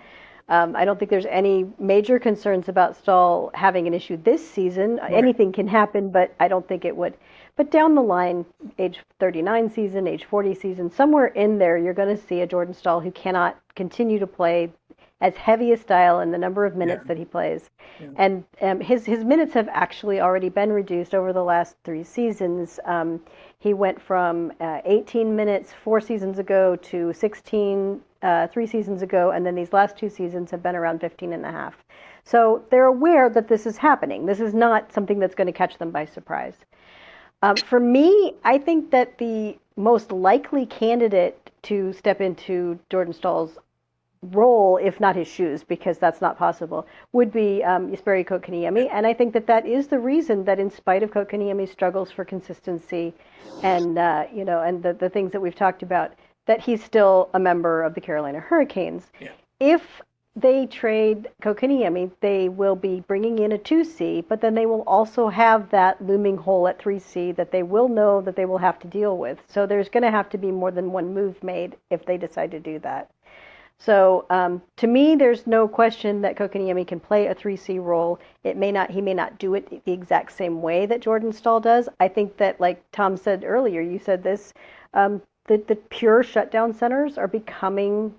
I don't think there's any major concerns about Staal having an issue this season. Right. Anything can happen, but I don't think it would. But down the line, age 39 season, age 40 season, somewhere in there, you're going to see a Jordan Staal who cannot continue to play as heavy a style and the number of minutes Yeah. that he plays. Yeah. And his minutes have actually already been reduced over the last 3 seasons. He went from 18 minutes 4 seasons ago to 16 3 seasons ago, and then these last 2 seasons have been around 15 and a half. So they're aware that this is happening. This is not something that's going to catch them by surprise. For me, I think that the most likely candidate to step into Jordan Staal's role, if not his shoes, because that's not possible, would be Jesperi Kotkaniemi. And I think that that is the reason that, in spite of Kotkaniemi's struggles for consistency and and the things that we've talked about, that he's still a member of the Carolina Hurricanes. Yeah. If they trade Kotkaniemi, they will be bringing in a 2C, but then they will also have that looming hole at 3C that they will know that they will have to deal with. So there's going to have to be more than one move made if they decide to do that. So to me, there's no question that Kotkaniemi can play a 3C role. He may not do it the exact same way that Jordan Staal does. I think that, like Tom said earlier, you said this, the pure shutdown centers are becoming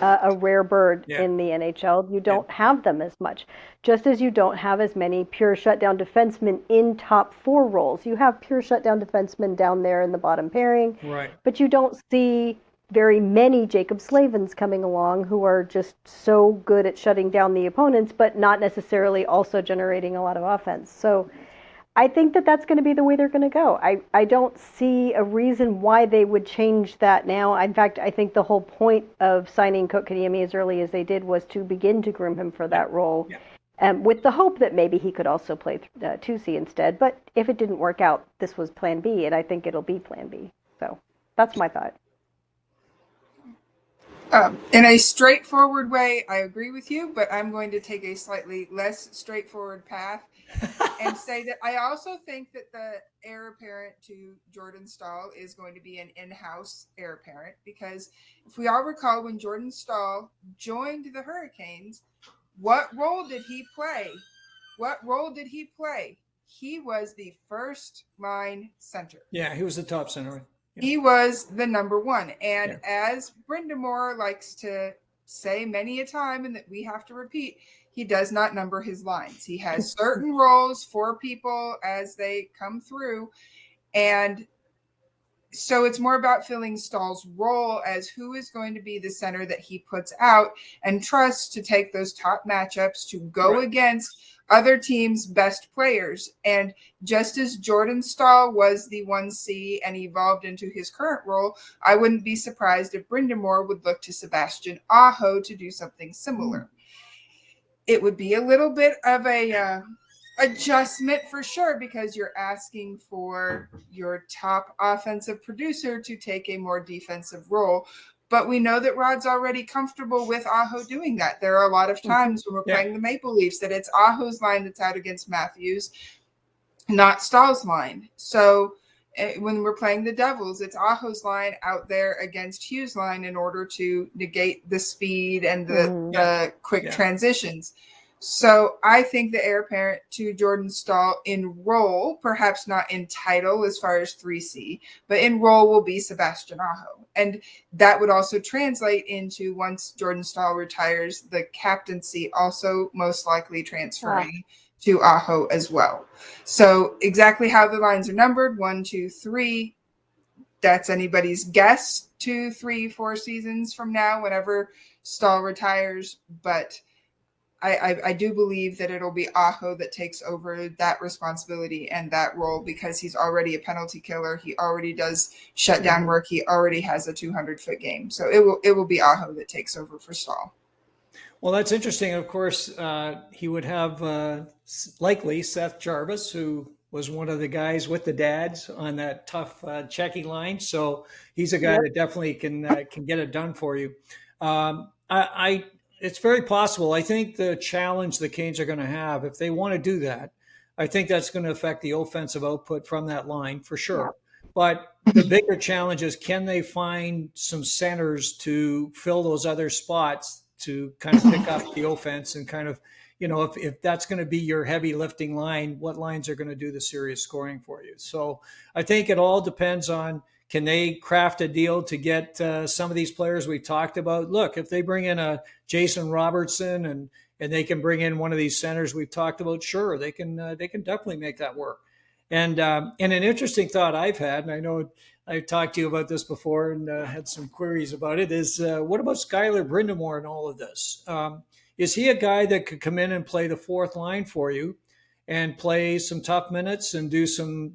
a rare bird in the NHL. You don't have them as much, just as you don't have as many pure shutdown defensemen in top 4 roles. You have pure shutdown defensemen down there in the bottom pairing, Right. but you don't see very many Jacob Slavins coming along who are just so good at shutting down the opponents, but not necessarily also generating a lot of offense. So I think that that's going to be the way they're going to go. I don't see a reason why they would change that now. In fact, I think the whole point of signing Kotkaniemi as early as they did was to begin to groom him for that role, with the hope that maybe he could also play 2C instead. But if it didn't work out, this was plan B, and I think it'll be plan B. So that's my thought. In a straightforward way, I agree with you, but I'm going to take a slightly less straightforward path and say that I also think that the heir apparent to Jordan Staal is going to be an in-house heir apparent, because if we all recall, when Jordan Staal joined the Hurricanes, what role did he play? He was the first line center. Yeah, he was the top center. Yeah. He was the number one. And as Brind'Amour likes to say many a time, and that we have to repeat, he does not number his lines. He has certain roles for people as they come through. And so it's more about filling Staal's role as who is going to be the center that he puts out and trusts to take those top matchups to go against other teams' best players. And just as Jordan Staal was the 1C and evolved into his current role, I wouldn't be surprised if Brind'Amour would look to Sebastian Aho to do something similar. It would be a little bit of a adjustment for sure, because you're asking for your top offensive producer to take a more defensive role. But we know that Rod's already comfortable with Aho doing that. There are a lot of times when we're playing the Maple Leafs that it's Aho's line that's out against Matthews, not Staal's line. So when we're playing the Devils, it's Aho's line out there against Hughes' line in order to negate the speed and the quick transitions. So I think the heir apparent to Jordan Staal in role, perhaps not in title as far as 3C, but in role will be Sebastian Aho. And that would also translate into, once Jordan Staal retires, the captaincy also most likely transferring to Aho as well. So exactly how the lines are numbered, 1, 2, 3, that's anybody's guess, 2, 3, 4 seasons from now, whenever Staal retires. But I do believe that it'll be Aho that takes over that responsibility and that role, because he's already a penalty killer. He already does shutdown work. He already has a 200-foot game. So it will be Aho that takes over for Staal. Well, that's interesting. Of course, he would have likely Seth Jarvis, who was one of the guys with the dads on that tough checking line. So he's a guy that definitely can get it done for you. It's very possible. I think the challenge the Canes are going to have, if they want to do that, I think that's going to affect the offensive output from that line for sure. But the bigger challenge is, can they find some centers to fill those other spots to kind of pick up the offense and kind of, if that's going to be your heavy lifting line, what lines are going to do the serious scoring for you? So I think it all depends on, Can they craft a deal to get some of these players we talked about? Look, if they bring in a Jason Robertson and they can bring in one of these centers we've talked about, sure, they can definitely make that work. And an interesting thought I've had, and I know I've talked to you about this before and had some queries about it, is what about Skylar Brind'Amour in all of this? Is he a guy that could come in and play the fourth line for you and play some tough minutes and do some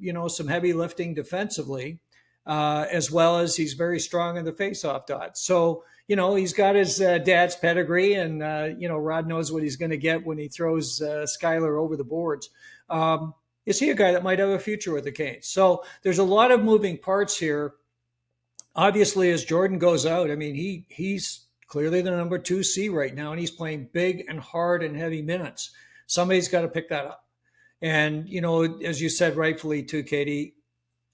heavy lifting defensively, as well as he's very strong in the faceoff dot. So, he's got his dad's pedigree, and, Rod knows what he's going to get when he throws Skylar over the boards. Is he a guy that might have a future with the Canes? So there's a lot of moving parts here. Obviously, as Jordan goes out, I mean, he's clearly the number 2C right now, and he's playing big and hard and heavy minutes. Somebody's got to pick that up. And, as you said rightfully too, Katie,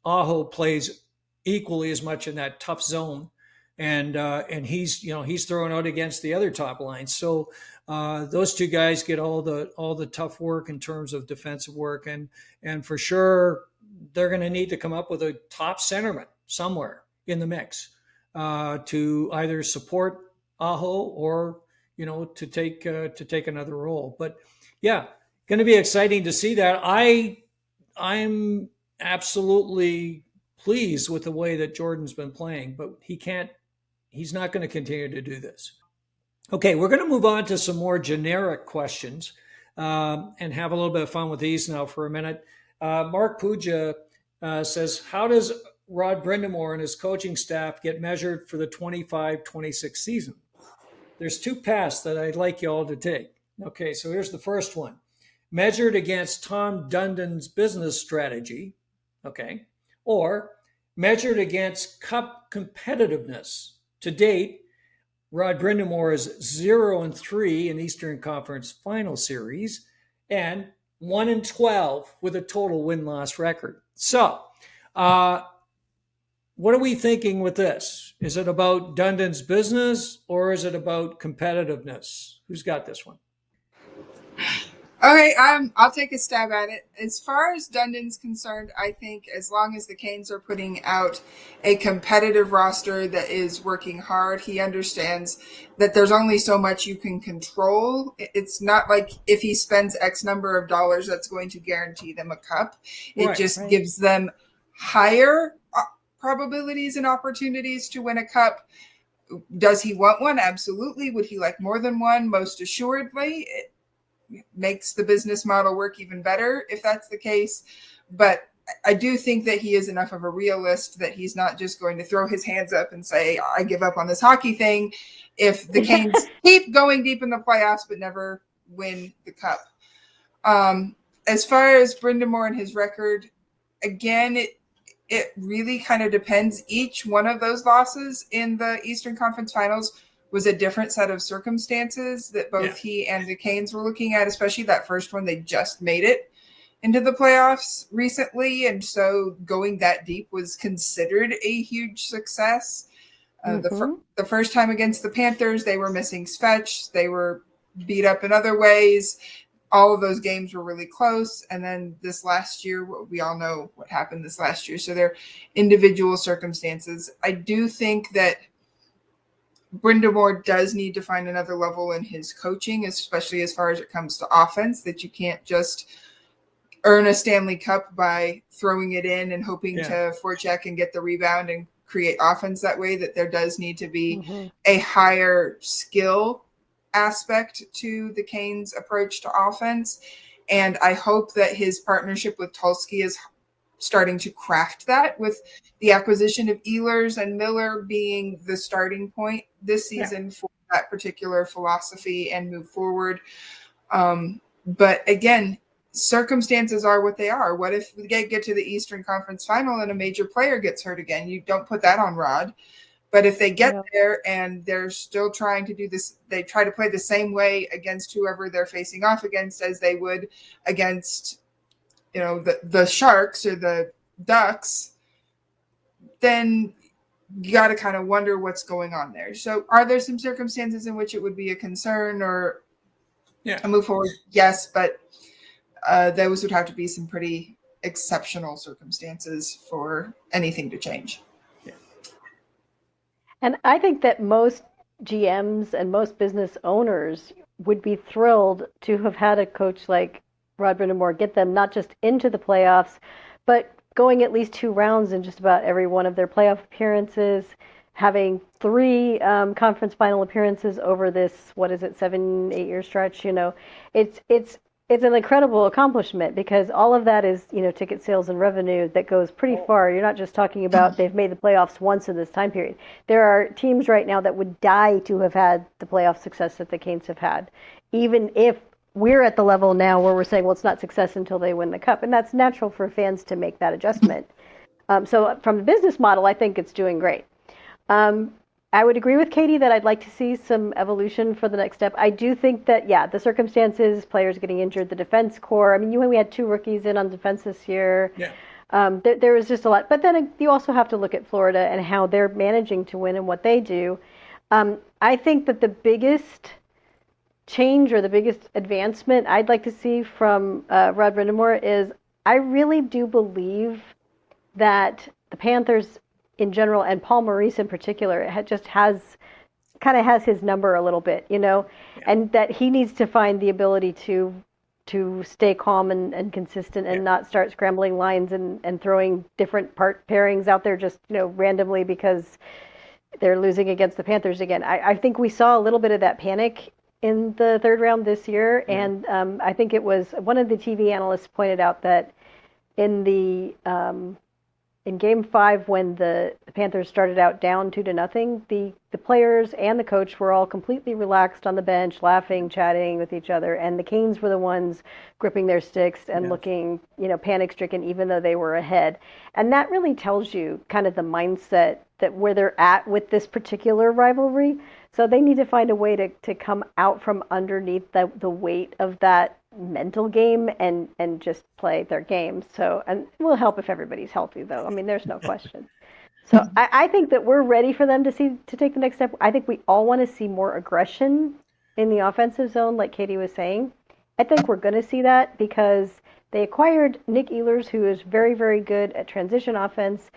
Aho plays equally as much in that tough zone. And he's thrown out against the other top lines. So those two guys get all the tough work in terms of defensive work. And for sure, they're going to need to come up with a top centerman somewhere in the mix to either support Aho or, to take another role. But yeah, going to be exciting to see that. I'm absolutely pleased with the way that Jordan's been playing, but he's not going to continue to do this. Okay, we're going to move on to some more generic questions and have a little bit of fun with these now for a minute. Mark Puja says, how does Rod Brind'Amour and his coaching staff get measured for the 25-26 season? There's two paths that I'd like you all to take. Okay, so here's the first one. Measured against Tom Dundon's business strategy, okay, or measured against cup competitiveness. To date, Rod Brind'Amour is 0-3 in Eastern Conference Final Series and 1-12 with a total win-loss record. So, what are we thinking with this? Is it about Dundon's business or is it about competitiveness? Who's got this one? Okay, I'll take a stab at it. As far as Dundon's concerned, I think as long as the Canes are putting out a competitive roster that is working hard, he understands that there's only so much you can control. It's not like if he spends X number of dollars, that's going to guarantee them a cup. It gives them higher probabilities and opportunities to win a cup. Does he want one? Absolutely. Would he like more than one? Most assuredly. It makes the business model work even better if that's the case. But I do think that he is enough of a realist that he's not just going to throw his hands up and say, I give up on this hockey thing if the Canes keep going deep in the playoffs but never win the cup. As far as Brind'Amour and his record, again, it really kind of depends. Each one of those losses in the Eastern Conference Finals was a different set of circumstances that both he and the Canes were looking at, especially that first one. They just made it into the playoffs recently, and so going that deep was considered a huge success. The first time against the Panthers, they were missing Svech. They were beat up in other ways. All of those games were really close. And then this last year, we all know what happened this last year. So they're individual circumstances. I do think that Brind'Amour does need to find another level in his coaching, especially as far as it comes to offense, that you can't just earn a Stanley Cup by throwing it in and hoping to forecheck and get the rebound and create offense that way, that there does need to be a higher skill aspect to the Canes' approach to offense. And I hope that his partnership with Tulsky is starting to craft that, with the acquisition of Ehlers and Miller being the starting point this season for that particular philosophy and move forward. But again, circumstances are what they are. What if we get to the Eastern Conference Final and a major player gets hurt again? You don't put that on Rod. But if they get there and they're still trying to do this, they try to play the same way against whoever they're facing off against as they would against the Sharks or the Ducks, then you got to kind of wonder what's going on there. So are there some circumstances in which it would be a concern or a move forward? Yes, but those would have to be some pretty exceptional circumstances for anything to change. And I think that most GMs and most business owners would be thrilled to have had a coach like Rod Brind'Amour get them not just into the playoffs, but going at least 2 rounds in just about every one of their playoff appearances, having 3 conference final appearances over this, what is it, 7, 8 year stretch. It's an incredible accomplishment because all of that is, ticket sales and revenue that goes pretty far. You're not just talking about they've made the playoffs once in this time period. There are teams right now that would die to have had the playoff success that the Canes have had, even if we're at the level now where we're saying, well, it's not success until they win the cup. And that's natural for fans to make that adjustment. So from the business model, I think it's doing great. Um, I would agree with Katie that I'd like to see some evolution for the next step. I do think that, yeah, the circumstances, players getting injured, the defense core. I mean, we had 2 rookies in on defense this year. Yeah. There was just a lot. But then you also have to look at Florida and how they're managing to win and what they do. I think that the biggest change or the biggest advancement I'd like to see from Rod Brind'Amour is I really do believe that the Panthers in general and Paul Maurice in particular has his number a little bit, and that he needs to find the ability to stay calm and consistent and not start scrambling lines and throwing different pairings out there just randomly because they're losing against the Panthers again. I think we saw a little bit of that panic in the 3rd round this year, and I think it was one of the TV analysts pointed out that in Game 5, when the Panthers started out down 2-0, the players and the coach were all completely relaxed on the bench, laughing, chatting with each other, and the Canes were the ones gripping their sticks and looking, panic-stricken, even though they were ahead. And that really tells you kind of the mindset that where they're at with this particular rivalry. So they need to find a way to come out from underneath the weight of that mental game and just play their game. So, and it will help if everybody's healthy, though. I mean, there's no question. So I think that we're ready for them to take the next step. I think we all want to see more aggression in the offensive zone, like Katie was saying. I think we're going to see that because they acquired Nick Ehlers, who is very, very good at transition offense,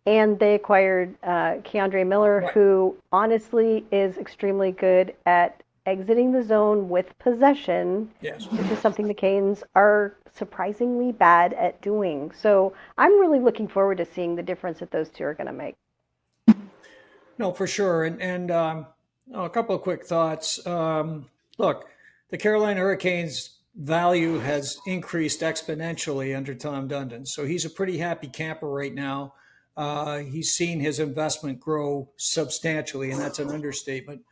and they acquired Keandre Miller, who honestly is extremely good at exiting the zone with possession. Yes. This is something the Canes are surprisingly bad at doing. So I'm really looking forward to seeing the difference that those two are going to make. No, for sure. And a couple of quick thoughts. Look, the Carolina Hurricanes value has increased exponentially under Tom Dundon. So he's a pretty happy camper right now. He's seen his investment grow substantially, and that's an understatement.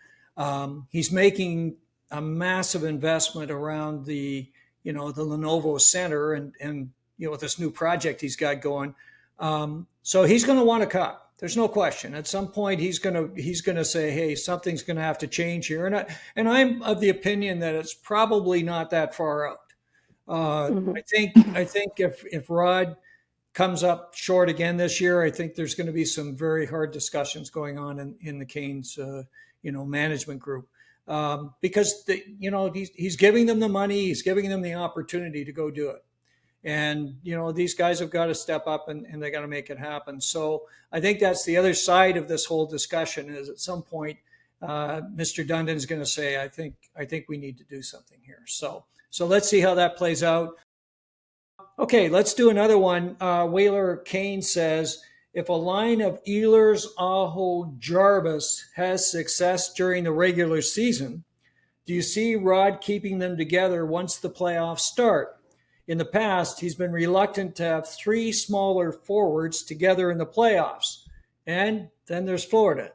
He's making a massive investment around the Lenovo Center and with this new project he's got going. So he's going to want a cup. There's no question. At some point, he's going to say, "Hey, something's going to have to change here." And I'm of the opinion that it's probably not that far out. I think if Rod comes up short again this year, I think there's going to be some very hard discussions going on in the Canes, management group, because he's giving them the money, he's giving them the opportunity to go do it, and these guys have got to step up and they got to make it happen. So I think that's the other side of this whole discussion. Is at some point, Mr. Dundon is going to say, I think we need to do something here. So let's see how that plays out. Okay, let's do another one. Whaler Kane says, if a line of Ehlers, Aho, Jarvis has success during the regular season, do you see Rod keeping them together once the playoffs start? In the past, he's been reluctant to have 3 smaller forwards together in the playoffs. And then there's Florida.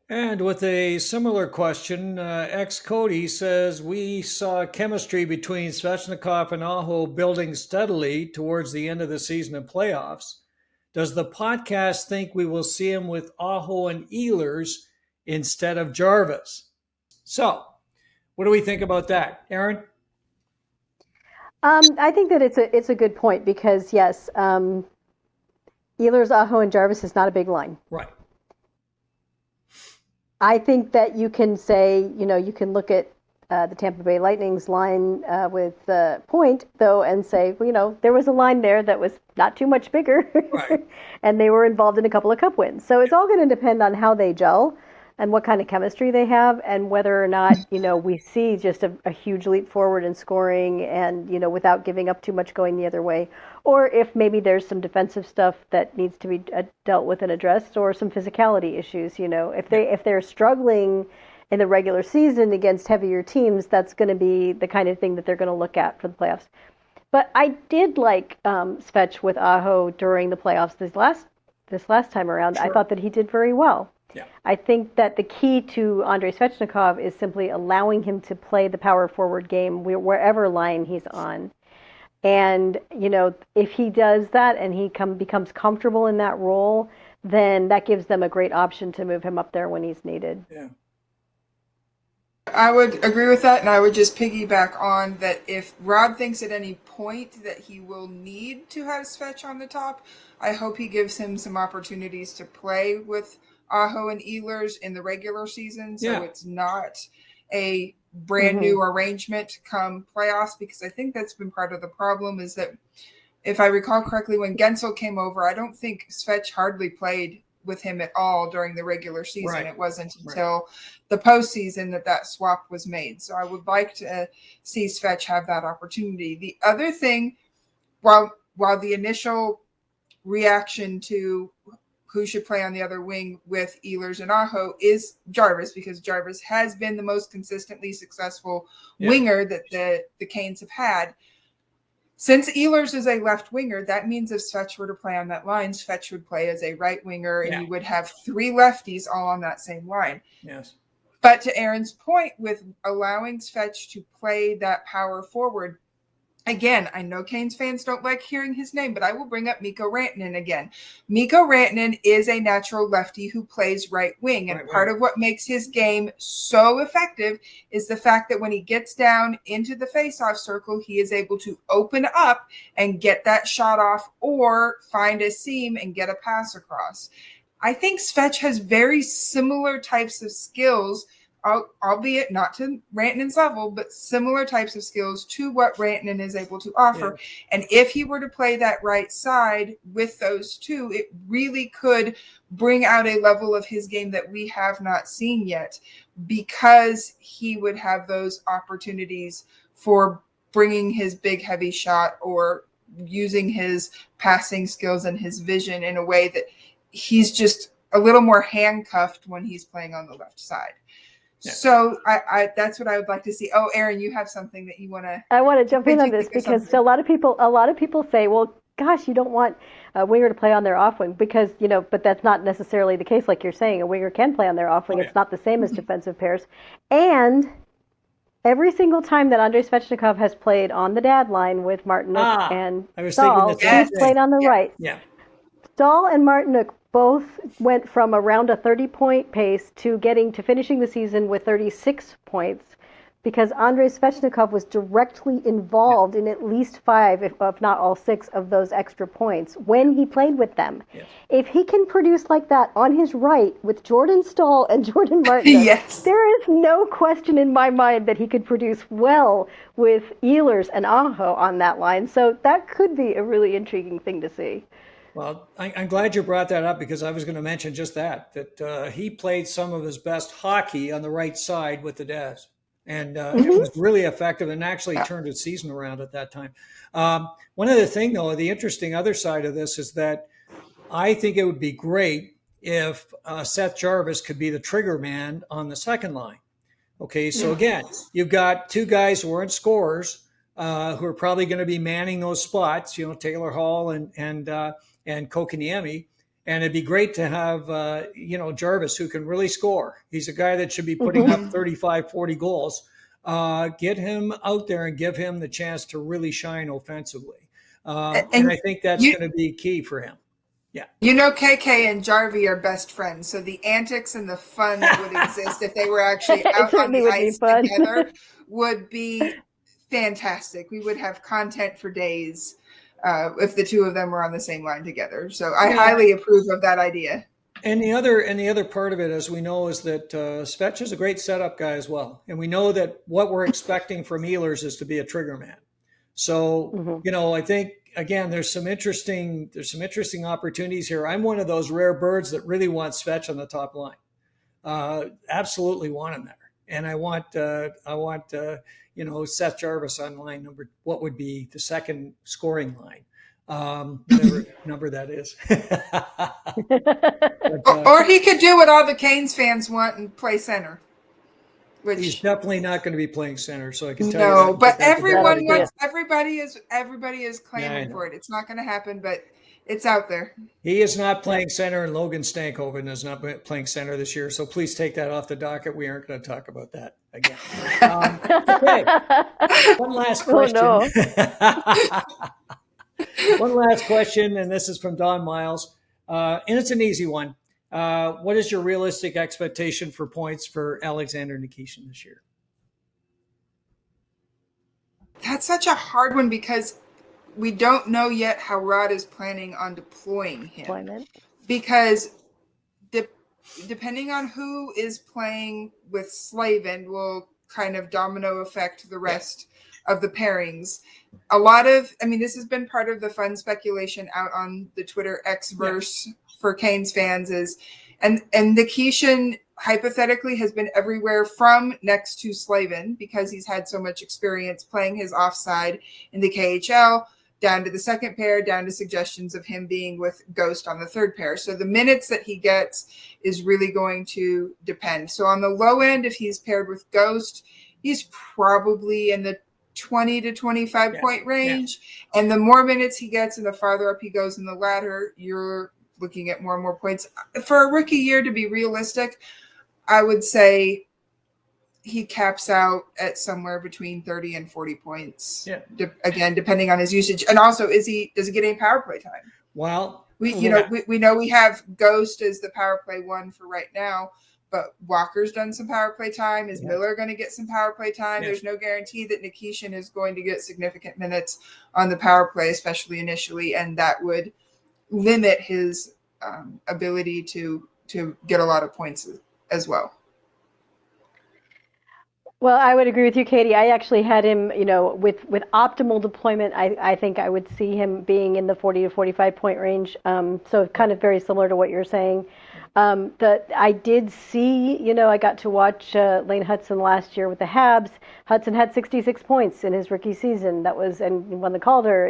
And with a similar question, ex-Cody says, we saw chemistry between Svechnikov and Aho building steadily towards the end of the season and playoffs. Does the podcast think we will see him with Aho and Ehlers instead of Jarvis? So, what do we think about that? Aaron? I think that it's a good point because, yes, Ehlers, Aho, and Jarvis is not a big line. Right. I think that you can say, you can look at the Tampa Bay Lightning's line with Point, though, and say, well, there was a line there that was not too much bigger, Right. and they were involved in a couple of cup wins. So it's all going to depend on how they gel and what kind of chemistry they have, and whether or not, we see just a huge leap forward in scoring and, without giving up too much going the other way. Or if maybe there's some defensive stuff that needs to be dealt with and addressed, or some physicality issues, if they're struggling in the regular season against heavier teams, that's going to be the kind of thing that they're going to look at for the playoffs. But I did like Svech with Aho during the playoffs this last time around. Sure. I thought that he did very well. Yeah. I think that the key to Andrei Svechnikov is simply allowing him to play the power forward game wherever line he's on. And, if he does that and he becomes comfortable in that role, then that gives them a great option to move him up there when he's needed. Yeah. I would agree with that, and I would just piggyback on that. If Rod thinks at any point that he will need to have Svech on the top, I hope he gives him some opportunities to play with Aho and Ehlers in the regular season, so it's not a brand new arrangement come playoffs, because I think that's been part of the problem, is that if I recall correctly, when Gensel came over, I don't think Svech hardly played with him at all during the regular season. Right. It wasn't until the postseason that swap was made. So I would like to see Svech have that opportunity. The other thing, while the initial reaction to who should play on the other wing with Ehlers and Aho is Jarvis, because Jarvis has been the most consistently successful winger that the Canes have had. Since Ehlers is a left winger, that means if Svech were to play on that line, Svech would play as a right winger, and you would have three lefties all on that same line. Yes. But to Aaron's point, with allowing Svech to play that power forward, again, I know Canes fans don't like hearing his name, but I will bring up Mikko Rantanen again. Mikko Rantanen is a natural lefty who plays right wing, and part of what makes his game so effective is the fact that when he gets down into the faceoff circle, he is able to open up and get that shot off, or find a seam and get a pass across. I think Svech has very similar types of skills, albeit not to Rantanen's level, but similar types of skills to what Rantanen is able to offer. Yeah. And if he were to play that right side with those two, it really could bring out a level of his game that we have not seen yet, because he would have those opportunities for bringing his big, heavy shot, or using his passing skills and his vision in a way that he's just a little more handcuffed when he's playing on the left side. Yeah. So I that's what I would like to see. Oh, Aaron, you have something that you want to... I want to jump in on this, because a lot of people say, well, gosh, you don't want a winger to play on their off wing, because, but that's not necessarily the case. Like you're saying, a winger can play on their off wing. It's not the same as defensive pairs. And every single time that Andrei Svechnikov has played on the dad line with Martinook and Staal, he's played on the right. Yeah. Staal and Martinook both went from around a 30-point pace to finishing the season with 36 points, because Andrei Svechnikov was directly involved in at least 5, if not all 6, of those extra points when he played with them. Yes. If he can produce like that on his right with Jordan Staal and Jordan Martinook, there is no question in my mind that he could produce well with Ehlers and Aho on that line. So that could be a really intriguing thing to see. Well, I'm glad you brought that up, because I was going to mention just that he played some of his best hockey on the right side with the Daz. And it was really effective, and actually turned his season around at that time. One other thing, though, the interesting other side of this is that I think it would be great if Seth Jarvis could be the trigger man on the second line. Okay, so again, you've got two guys who aren't scorers, who are probably going to be manning those spots, Taylor Hall and Kotkaniemi. And it'd be great to have, Jarvis, who can really score. He's a guy that should be putting up 35, 40 goals. Get him out there and give him the chance to really shine offensively. And I think that's going to be key for him. Yeah. KK and Jarvie are best friends. So the antics and the fun that would exist if they were actually out on the ice together would be fantastic. We would have content for days. If the two of them were on the same line together. So I highly approve of that idea. And the other part of it, as we know, is that Svech is a great setup guy as well, and we know that what we're expecting from Ehlers is to be a trigger man. So I think again, there's some interesting opportunities here. I'm one of those rare birds that really want Svech on the top line. Absolutely want him there, and I want Seth Jarvis on line number. What would be the second scoring line? Whatever number that is. But, or he could do what all the Canes fans want and play center. Which he's definitely not going to be playing center, so I can tell you. No, but everyone wants. Everybody is clamoring for it. It's not going to happen, but it's out there. He is not playing center, and Logan Stankoven is not playing center this year. So please take that off the docket. We aren't going to talk about that again. Okay. One last question. Oh, no. One last question, and this is from Don Miles, and it's an easy one. What is your realistic expectation for points for Alexander Nikishin this year? That's such a hard one because we don't know yet how Rod is planning on deploying him. Because depending on who is playing with Slavin will kind of domino affect the rest of the pairings. This has been part of the fun speculation out on the Twitter Xverse for Canes fans and Nikishin hypothetically has been everywhere from next to Slavin because he's had so much experience playing his offside in the KHL, down to the second pair, down to suggestions of him being with Ghost on the third pair. So the minutes that he gets is really going to depend. So on the low end, if he's paired with Ghost, he's probably in the 20 to 25 point range. Yeah. And the more minutes he gets and the farther up he goes in the ladder, you're looking at more and more points. For a rookie year, to be realistic, I would say he caps out at somewhere between 30 and 40 points. Yeah. Again, depending on his usage. And also, does he get any power play time? Well, we know we have Ghost as the power play one for right now, but Walker's done some power play time. Is Miller going to get some power play time? There's no guarantee that Nikishin is going to get significant minutes on the power play, especially initially, and that would limit his ability to get a lot of points as well. Well, I would agree with you, Katie. I actually had him, with optimal deployment, I think I would see him being in the 40 to 45 point range. So kind of very similar to what you're saying. I did see, I got to watch Lane Hudson last year with the Habs. Hudson had 66 points in his rookie season. And won the Calder.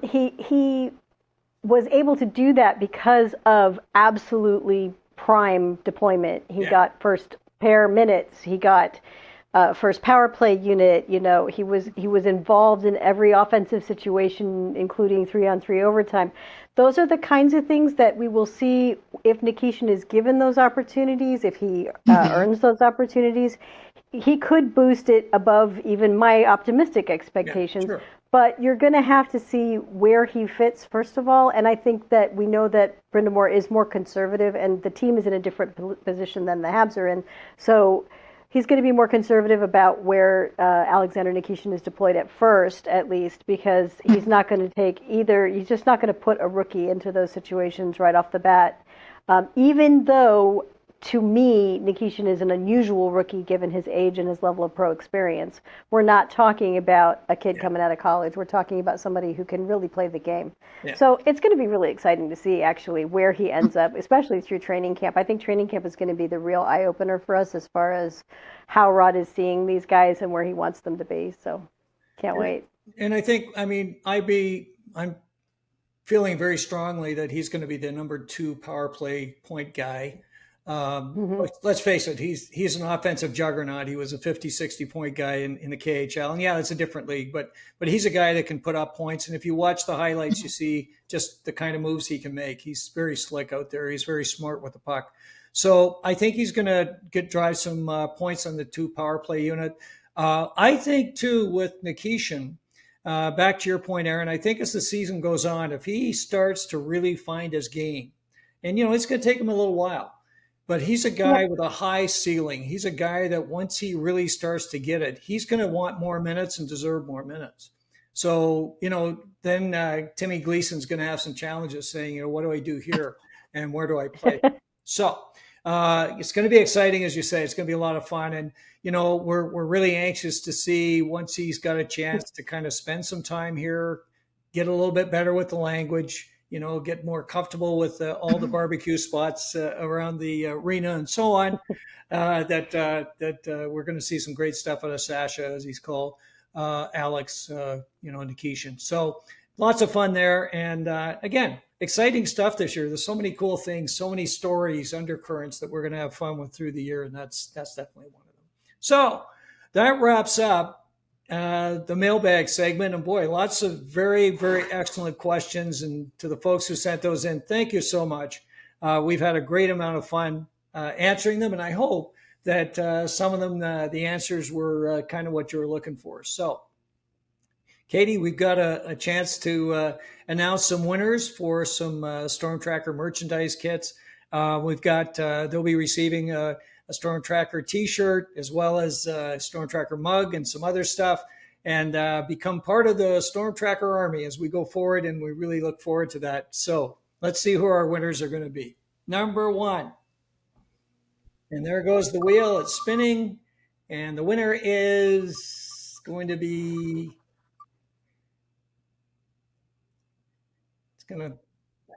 He was able to do that because of absolutely prime deployment. He got first pair minutes. He got first power play unit. He was involved in every offensive situation, including 3-on-3 overtime. Those are the kinds of things that we will see if Nikishin is given those opportunities, if he earns those opportunities. He could boost it above even my optimistic expectations. Yeah, sure. But you're going to have to see where he fits, first of all. And I think that we know that Brind'Amour is more conservative, and the team is in a different position than the Habs are in. So he's going to be more conservative about where Alexander Nikishin is deployed at first, at least, because he's not going to take either. He's just not going to put a rookie into those situations right off the bat. Even though, to me, Nikishin is an unusual rookie given his age and his level of pro experience. We're not talking about a kid coming out of college. We're talking about somebody who can really play the game. Yeah. So it's going to be really exciting to see, actually, where he ends up, especially through training camp. I think training camp is going to be the real eye-opener for us as far as how Rod is seeing these guys and where he wants them to be. So can't wait. And I think, I'm feeling very strongly that he's going to be the number 2 power play point guy. Let's face it, he's an offensive juggernaut. He was a 50, 60 point guy in the KHL. And it's a different league, but he's a guy that can put up points. And if you watch the highlights, you see just the kind of moves he can make. He's very slick out there. He's very smart with the puck. So I think he's going to drive some points on the 2 power play unit. I think too, with Nikishin, back to your point, Aaron, I think as the season goes on, if he starts to really find his game, and it's going to take him a little while, but he's a guy with a high ceiling. He's a guy that once he really starts to get it, he's going to want more minutes and deserve more minutes. So, then Timmy Gleason's going to have some challenges saying, what do I do here? and where do I play? So it's going to be exciting, as you say. It's going to be a lot of fun, and we're really anxious to see once he's got a chance to kind of spend some time here, get a little bit better with the language, get more comfortable with all the barbecue spots around the arena and so on. That we're going to see some great stuff out of Sasha, as he's called, Alex, Nikishin. So lots of fun there, and again, exciting stuff this year. There's so many cool things, so many stories, undercurrents that we're going to have fun with through the year, and that's definitely one of them. So that wraps up the mailbag segment, and boy, lots of very, very excellent questions. And to the folks who sent those in, thank you so much. We've had a great amount of fun answering them, and I hope that some of them, the answers were kind of what you were looking for. So, Katie, we've got a chance to announce some winners for some StormTracker merchandise kits. We've got they'll be receiving a StormTracker T-shirt as well as a StormTracker mug and some other stuff, and become part of the StormTracker army as we go forward, and we really look forward to that. So let's see who our winners are going to be. Number 1. And there goes the wheel. It's spinning. And the winner is going to be...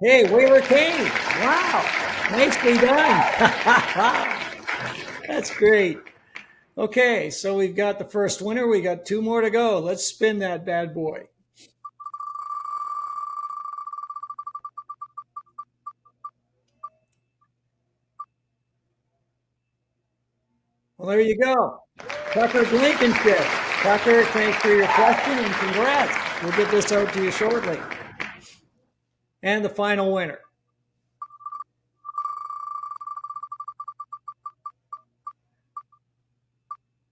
Hey, Whaler Kane. Wow. Nicely done. That's great. Okay, so we've got the first winner. We got 2 more to go. Let's spin that bad boy. Well, there you go. Tucker Blankenship. Tucker, thanks for your question and congrats. We'll get this out to you shortly. And the final winner.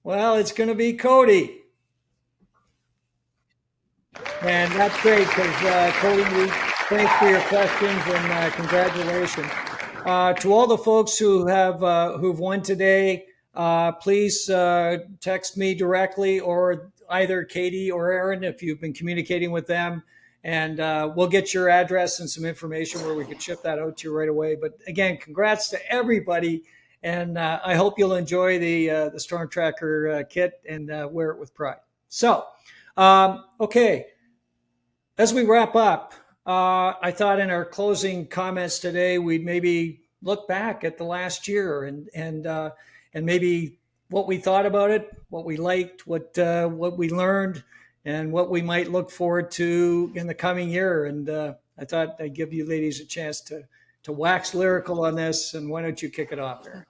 Well, it's going to be Cody. And that's great because Cody, thanks for your questions and congratulations. To all the folks who have who've won today, please text me directly, or either Katie or Aaron if you've been communicating with them. And we'll get your address and some information where we can ship that out to you right away. But again, congrats to everybody. And I hope you'll enjoy the StormTracker kit and wear it with pride. So, okay, as we wrap up, I thought in our closing comments today, we'd maybe look back at the last year and maybe what we thought about it, what we liked, what we learned, and what we might look forward to in the coming year. And I thought I'd give you ladies a chance to wax lyrical on this. And why don't you kick it off there?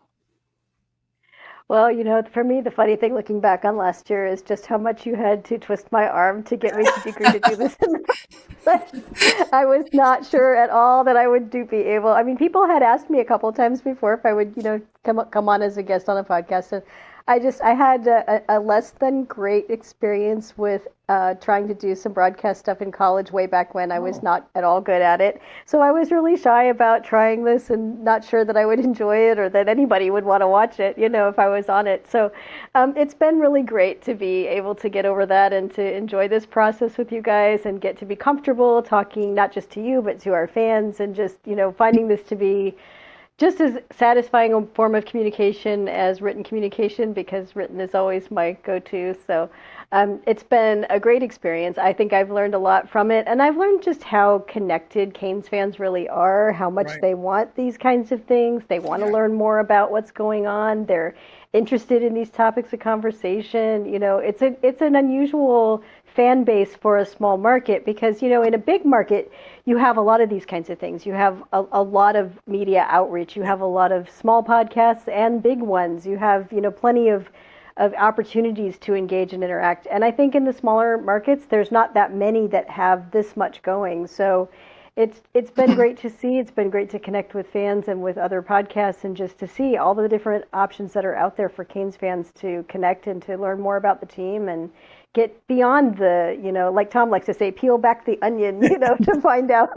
Well, for me, the funny thing looking back on last year is just how much you had to twist my arm to get me to agree to do this. I was not sure at all that I would be able. I mean, people had asked me a couple of times before if I would, come on as a guest on a podcast. And I had a less than great experience with trying to do some broadcast stuff in college way back when. I was not at all good at it. So I was really shy about trying this and not sure that I would enjoy it or that anybody would want to watch it, if I was on it. So it's been really great to be able to get over that and to enjoy this process with you guys and get to be comfortable talking not just to you, but to our fans, and just, finding this to be just as satisfying a form of communication as written communication, because written is always my go-to. So it's been a great experience. I think I've learned a lot from it, and I've learned just how connected Canes fans really are, how much they want these kinds of things. They want to learn more about what's going on. They're interested in these topics of conversation. It's an unusual fan base for a small market, because in a big market you have a lot of these kinds of things. You have a lot of media outreach. You have a lot of small podcasts and big ones. You have plenty of opportunities to engage and interact. And I think in the smaller markets there's not that many that have this much going. So it's been great to see. It's been great to connect with fans and with other podcasts, and just to see all the different options that are out there for Canes fans to connect and to learn more about the team and get beyond the, like Tom likes to say, peel back the onion, to find out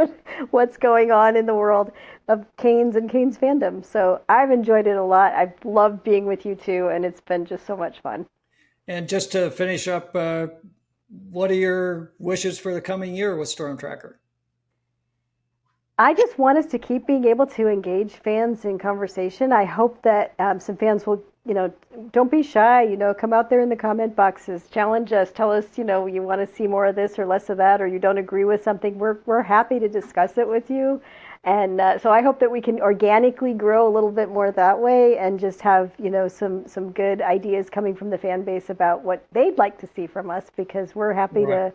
what's going on in the world of Canes and Canes fandom. So I've enjoyed it a lot. I've loved being with you too, and it's been just so much fun. And just to finish up, what are your wishes for the coming year with StormTracker? I just want us to keep being able to engage fans in conversation. I hope that some fans will, don't be shy, come out there in the comment boxes, challenge us, tell us, you want to see more of this or less of that, or you don't agree with something. We're happy to discuss it with you. And so I hope that we can organically grow a little bit more that way and just have, some good ideas coming from the fan base about what they'd like to see from us, because we're happy to.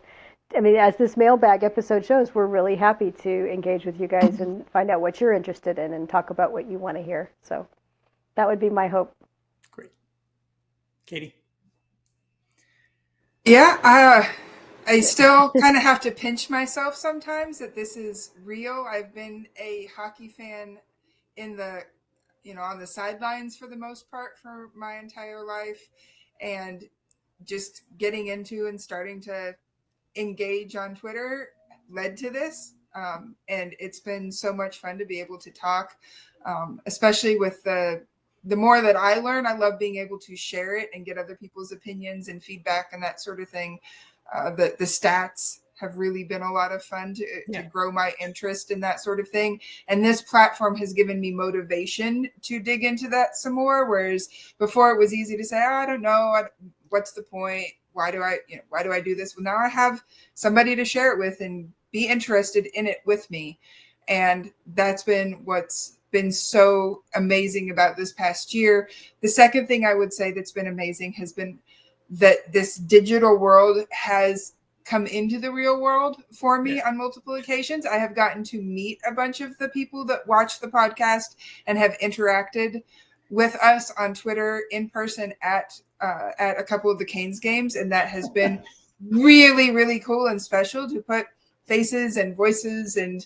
I mean, as this mailbag episode shows, we're really happy to engage with you guys and find out what you're interested in and talk about what you want to hear. So that would be my hope. Great. Katie? Yeah, I still kind of have to pinch myself sometimes that this is real. I've been a hockey fan in the, on the sidelines for the most part for my entire life, and just getting into and starting to engage on Twitter led to this. And it's been so much fun to be able to talk, especially with the more that I learn. I love being able to share it and get other people's opinions and feedback and that sort of thing. The stats have really been a lot of fun to grow my interest in that sort of thing. And this platform has given me motivation to dig into that some more. Whereas before it was easy to say, I don't know, what's the point? Why do I do this? Well, now I have somebody to share it with and be interested in it with me. And that's been what's been so amazing about this past year. The second thing I would say that's been amazing has been that this digital world has come into the real world for me on multiple occasions. I have gotten to meet a bunch of the people that watch the podcast and have interacted with us on Twitter in person at a couple of the Canes games. And that has been really, really cool and special to put faces and voices and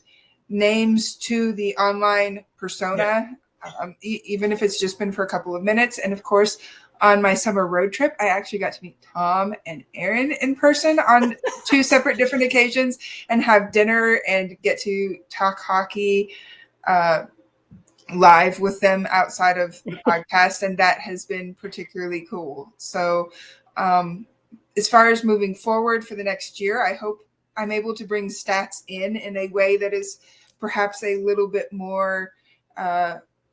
names to the online persona, even if it's just been for a couple of minutes. And of course, on my summer road trip, I actually got to meet Tom and Aaron in person on 2 separate different occasions and have dinner and get to talk hockey live with them outside of the podcast. And that has been particularly cool. So as far as moving forward for the next year, I hope I'm able to bring stats in a way that is perhaps a little bit more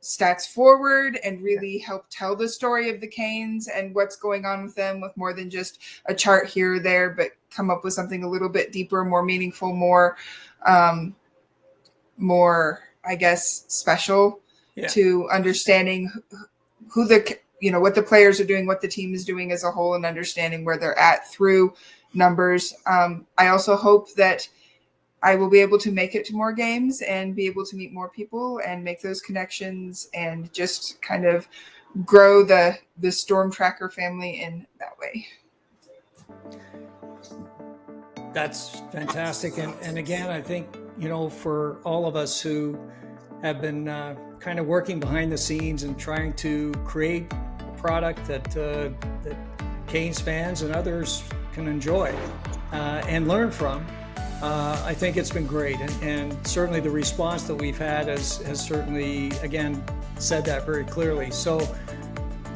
stats forward and really help tell the story of the Canes and what's going on with them, with more than just a chart here or there, but come up with something a little bit deeper, more meaningful, more, I guess, special to understanding who what the players are doing, what the team is doing as a whole, and understanding where they're at through numbers. I also hope that I will be able to make it to more games and be able to meet more people and make those connections and just kind of grow the StormTracker family in that way. That's fantastic. And again, I think, for all of us who have been kind of working behind the scenes and trying to create a product that Canes fans and others can enjoy and learn from, I think it's been great. And certainly the response that we've had has certainly, again, said that very clearly. So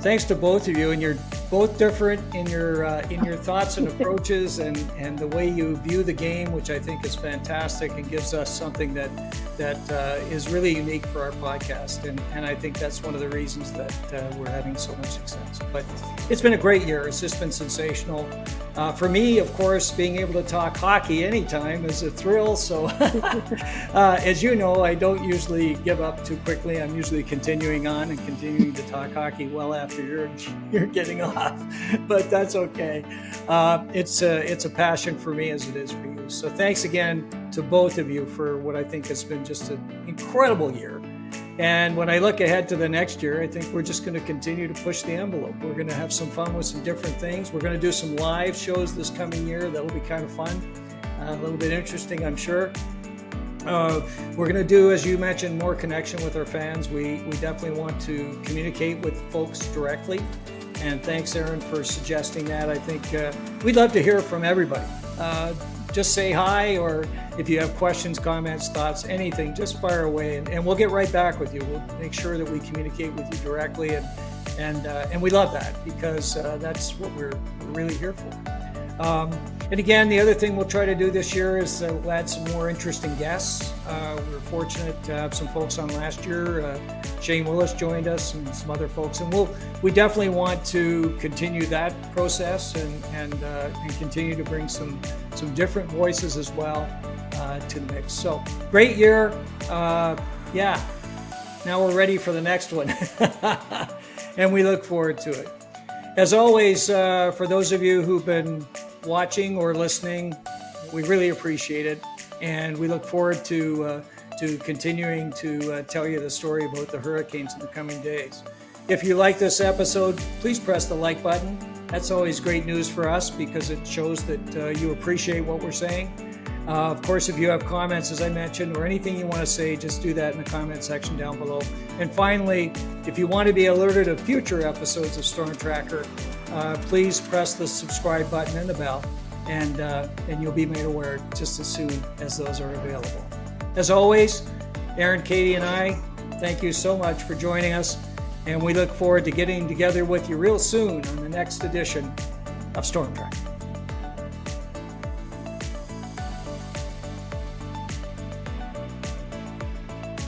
thanks to both of you, and you're both different in your thoughts and approaches and the way you view the game, which I think is fantastic and gives us something that is really unique for our podcast. And I think that's one of the reasons that we're having so much success. But it's been a great year. It's just been sensational. For me, of course, being able to talk hockey anytime is a thrill. So as you know, I don't usually give up too quickly. I'm usually continuing on and continuing to talk hockey well after you're getting off, but that's okay. It's a passion for me as it is for you. So thanks again to both of you for what I think has been just an incredible year. And when I look ahead to the next year, I think we're just going to continue to push the envelope. We're going to have some fun with some different things. We're going to do some live shows this coming year. That'll be kind of fun, a little bit interesting, I'm sure. We're going to do, as you mentioned, more connection with our fans. We definitely want to communicate with folks directly. And thanks, Aaron, for suggesting that. I think we'd love to hear from everybody. Just say hi, or if you have questions, comments, thoughts, anything, just fire away, and we'll get right back with you. We'll make sure that we communicate with you directly, and we love that, because that's what we're really here for. And again, the other thing we'll try to do this year is we'll add some more interesting guests. We were fortunate to have some folks on last year. Shane Willis joined us and some other folks. And we definitely want to continue that process and continue to bring some different voices as well to the mix. So great year. Yeah, now we're ready for the next one. And we look forward to it. As always, for those of you who've been watching or listening, we really appreciate it, and we look forward to continuing to tell you the story about the Hurricanes in the coming days. If you like this episode, please press the like button. That's always great news for us because it shows that you appreciate what we're saying. Of course, if you have comments, as I mentioned, or anything you want to say, just do that in the comment section down below. And finally, if you want to be alerted of future episodes of StormTracker, please press the subscribe button and the bell, and you'll be made aware just as soon as those are available. As always, Aaron, Katie, and I thank you so much for joining us, and we look forward to getting together with you real soon on the next edition of StormTracker.